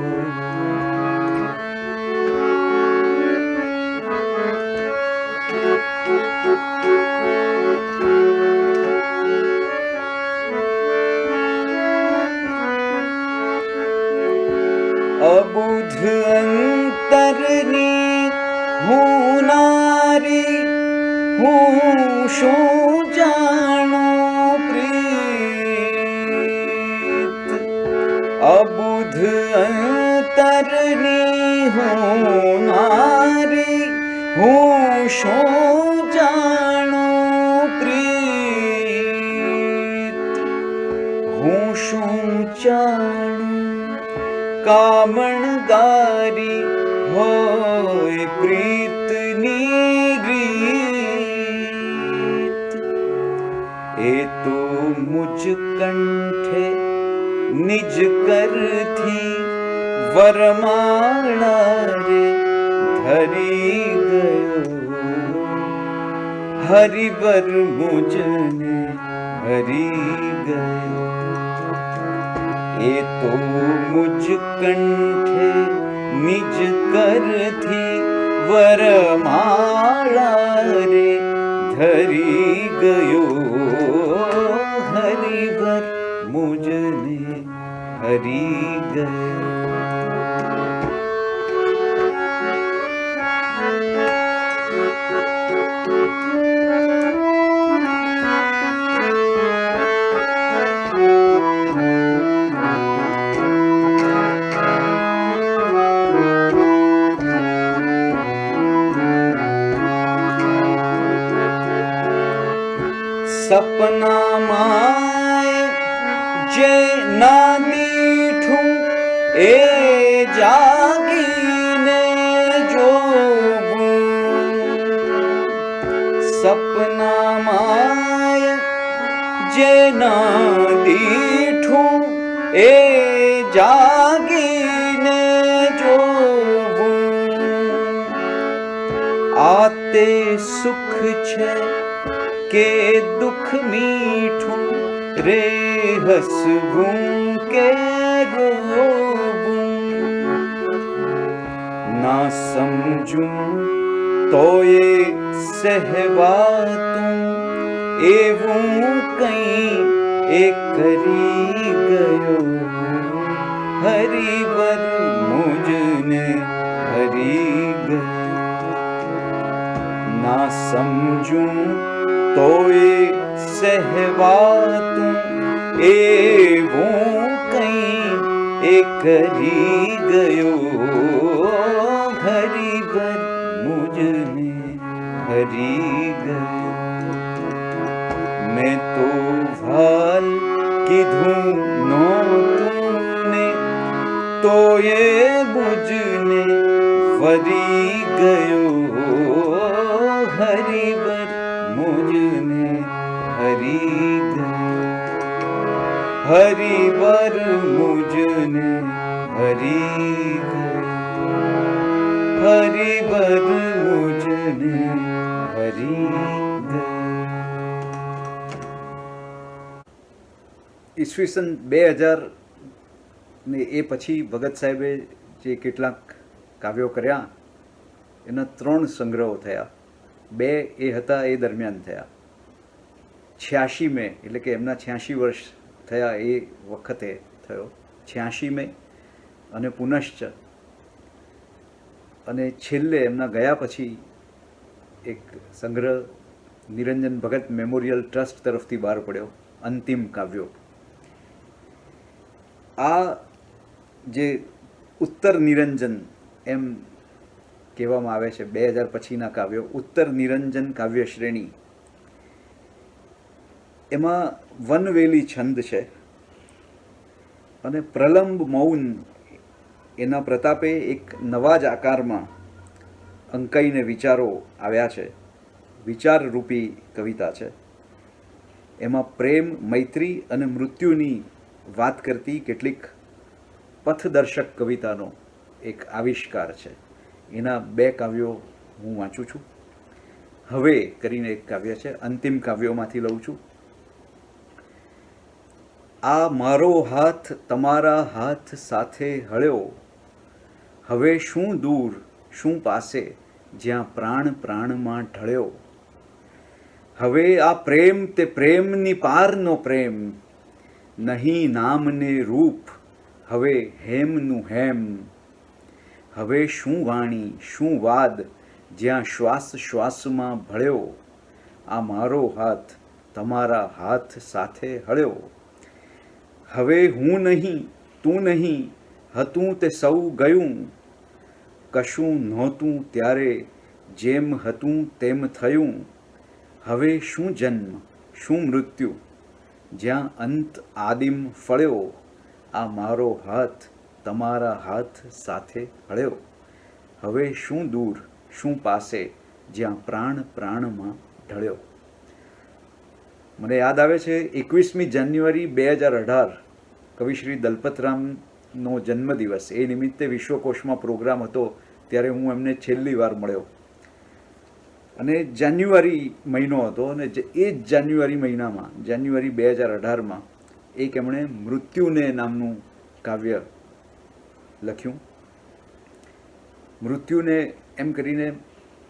अबुध अंतरनी हूँ नारी, हूँ शो जानो प्रीत। अबुध अंतरनी हूँ नारी, हूँ शो जानो प्रीत। हूँ शो जानो कामणगारी होय प्रीतनी रीत। ए तो मुझ कंठे निज कर थी, वरमाला रे धरी गयो, हरिवर मुझने हरि गयो। ये तो मुझ कंठे निज कर थी, वरमाला रे धरी गयो, हरिवर मुझने हरि गयो। सपना माय जे ना दीठूं, ए जागीने जोगूं। सपना माय जे ना दीठूं, ए जागीने जोगूं। आते सुख छे के दुख मीठूं, रे हसबूं के रोबूं। ना समझूं तो ये सहवातूं, एवं कहीं एक करी गयो, हरिवर मुझने हरि गयो। ना समझूं तो ये सहवातूं, एवं कहीं एक करी गयो, हरिवर मुझने हरि गयो। मैं तो भाल कीधूं नो तूने, तो ये मुझने वरी गयो, हरिवर मुझने हरि गयो, हरिवर मुझने हरि गयो, हरिवर मुझने हरि गयो। ઈસવીસન 2000 ને એ પછી ભગત સાહેબે જે કેટલાક કાવ્યો કર્યા એના 3 સંગ્રહો થયા. 2 એ હતા એ દરમિયાન થયા. 86 મે એટલે કે એમના 86 વર્ષ થયા એ વખતે થયો 86 મે અને પુનશ્ચ. અને છેલ્લે એમના ગયા પછી એક સંગ્રહ નિરંજન ભગત મેમોરિયલ ટ્રસ્ટ તરફથી બહાર પડ્યો, અંતિમ કાવ્યો. આ જે ઉત્તર નિરંજન એમ કહેવામાં આવે છે, 2000 પછીના કાવ્યો, ઉત્તર નિરંજન કાવ્ય શ્રેણી, એમાં વનવેલી છંદ છે અને પ્રલંબ મૌન એના પ્રતાપે એક નવા જ આકારમાં અંકાઈને વિચારો આવ્યા છે. વિચારરૂપી કવિતા છે. એમાં પ્રેમ, મૈત્રી અને મૃત્યુની વાત કરતી કેટલીક પથદર્શક કવિતાનો એક આવિષ્કાર છે. એના 2 કાવ્યો હું વાંચું છું. હવે કરીને એક કાવ્ય છે, અંતિમ કાવ્યોમાંથી લઉં છું. આ મારો હાથ તમારા હાથ સાથે હળ્યો, હવે શું દૂર શું પાસે, જ્યાં પ્રાણ પ્રાણમાં ઢળ્યો. હવે આ પ્રેમ તે પ્રેમની પારનો પ્રેમ, નહીં નામ ને રૂપ, હવે હેમનું હેમ. હવે શું વાણી શું વાદ, જ્યાં શ્વાસ શ્વાસમાં ભળ્યો. આ મારો હાથ તમારા હાથ સાથે હળ્યો. હવે હું નહીં તું નહીં, હતું તે સૌ ગયું, કશું નહોતું ત્યારે જેમ હતું તેમ થયું. હવે શું જન્મ શું મૃત્યુ, જ્યાં અંત આદિમ ફળ્યો. આ મારો હાથ તમારા હાથ સાથે હળ્યો. હવે શું દૂર શું પાસે, જ્યાં પ્રાણ પ્રાણમાં ઢળ્યો. મને યાદ આવે છે 21મી જાન્યુઆરી 2018 કવિશ્રી દલપતરામનો જન્મદિવસ. એ નિમિત્તે વિશ્વકોશમાં પ્રોગ્રામ હતો, ત્યારે હું એમને છેલ્લી વાર મળ્યો અને જાન્યુઆરી મહિનો હતો અને એ જ જાન્યુઆરી મહિનામાં, જાન્યુઆરી 2018માં એક એમણે મૃત્યુને નામનું કાવ્ય લખ્યું. મૃત્યુને એમ કરીને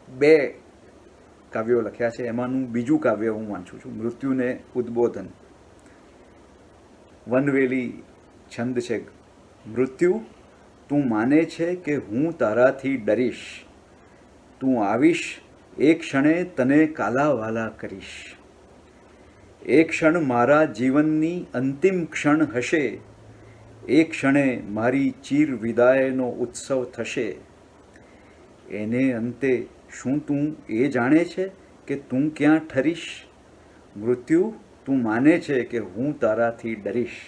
2 કાવ્યો લખ્યા છે. એમાંનું બીજું કાવ્ય હું વાંચું છું, મૃત્યુને ઉદ્બોધન. વનવેલી છંદ છે. મૃત્યુ, તું માને છે કે હું તારાથી ડરીશ, તું આવીશ એક ક્ષણે તને કાલાવાલા કરીશ. એક ક્ષણ મારા જીવનની અંતિમ ક્ષણ હશે, એક ક્ષણે મારી ચીર વિદાયનો ઉત્સવ થશે. એને અંતે શું તું એ જાણે છે કે તું ક્યાં ઠરીશ. મૃત્યુ, તું માને છે કે હું તારાથી ડરીશ.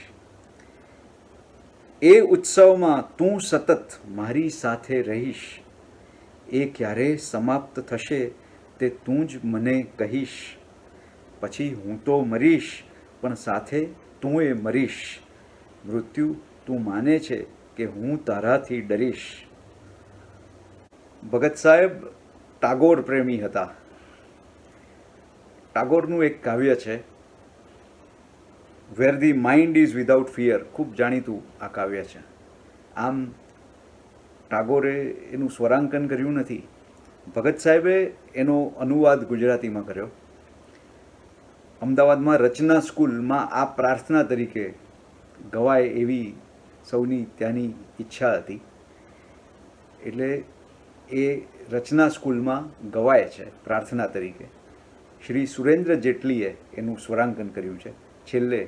એ ઉત્સવમાં તું સતત મારી સાથે રહીશ. એ ક્યારે સમાપ્ત થશે તે તું જ મને કહીશ. પછી હું તો મરીશ, પણ સાથે તું એ મરીશ. મૃત્યુ, તું માને છે કે હું તારાથી ડરીશ. ભગત સાહેબ ટાગોર પ્રેમી હતા. ટાગોરનું એક કાવ્ય છે, where the mind is without fear. ખૂબ જાણીતું આ કાવ્ય છે. આમ ટાગોરે એનું સ્વરાંકન કર્યું નથી, ભગત સાહેબે એનો અનુવાદ ગુજરાતીમાં કર્યો. અમદાવાદમાં રચના સ્કૂલમાં આ પ્રાર્થના તરીકે ગવાય એવી સૌની ત્યાંની ઈચ્છા હતી, એટલે એ રચના સ્કૂલમાં ગવાય છે પ્રાર્થના તરીકે. શ્રી સુરેન્દ્ર જેટલીએ એનું સ્વરાંકન કર્યું છે. છેલ્લે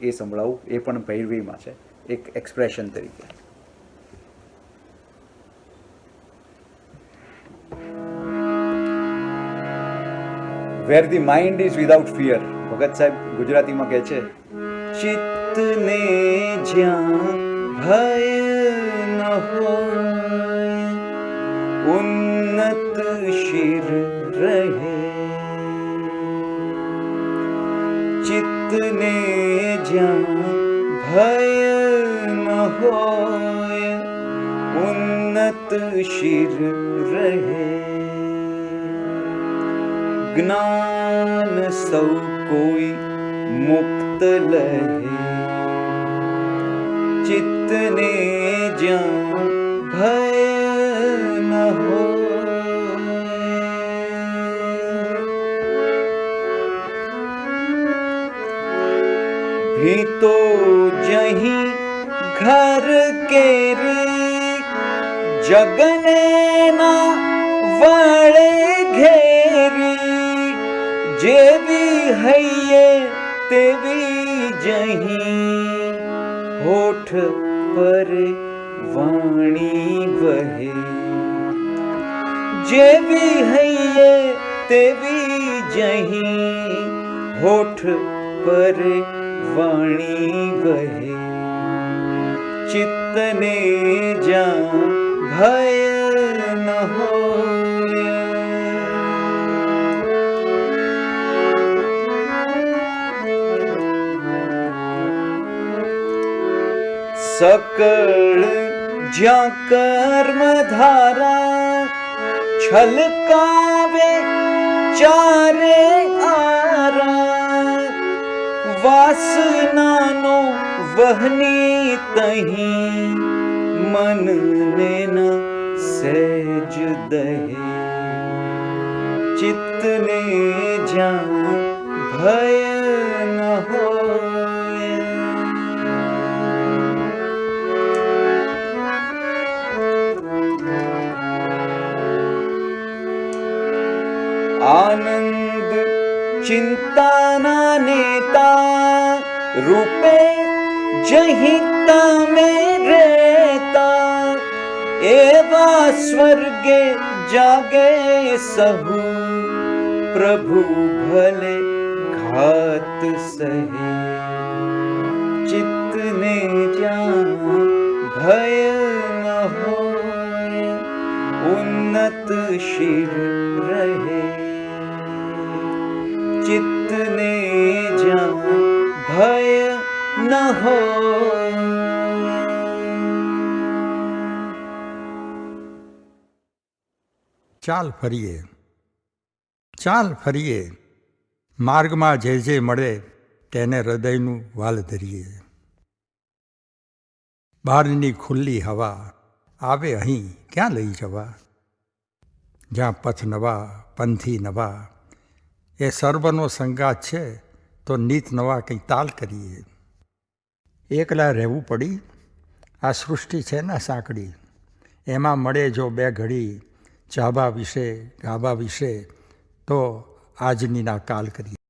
એ સંભળાવું, એ પણ ભૈરવીમાં છે, એક એક્સપ્રેશન તરીકે. Where the mind is without fear. Bhagat Saheb ગુજરાતીમાં કહે છે, ચિત્તને જ્યાં ભય ન હોય, ઉન્નત શિર રહે. ચિત્તને જ્યાં ભય ન હોય, ઉન્નત શિર રહે. જ્ઞાન સૌ કોઈ મુક્ત લહે. ચિત્તને જ્યાં ભય ન હોય. ભીતો જહીં ઘર કેરી, જગને ના વળે ઘેરી. જેવી હૈયે તેવી જહીં, હોઠ પર વાણી વહે, જેવી હૈયે તેવી જહી, હોઠ પર વાણી વહે, ચિત્તને જ્યાં ભય ન હોય. સકળ જ્યાં કર્મ ધારા છલકાવે ચારે આરા, વાસનાનો વહની તહી, મનને ન સહેજ દહે, ચિત્તને જ્યાં ભય ન હોય. આનંદ ચિંતાના નેતા રૂપે જહી તમે રહેતા, એવા સ્વર્ગે જાગે સહુ, પ્રભુ ભલે ઘાત સહે, ચિત્તને જ્યાં ભય ન હોય, ઉન્નત શિર રહે, ચિત્તને જ્યાં ભય ન હોય. ચાલ ફરીએ, ચાલ ફરીએ, માર્ગમાં જે જે મળે તેને હૃદયનું વાલ ધરીએ. બહારની ખુલ્લી હવા આવે અહીં ક્યાં લઈ જવા, જ્યાં પથ નવા પંથી નવા, એ સર્વનો સંગાત છે તો નીત નવા કંઈ તાલ કરીએ. એકલા રહેવું પડી, આ સૃષ્ટિ છે ને સાંકડી, એમાં મળે જો બે ઘડી ચાબા વિશે ગાબા વિશે, તો આજની ના કાલ કરીએ.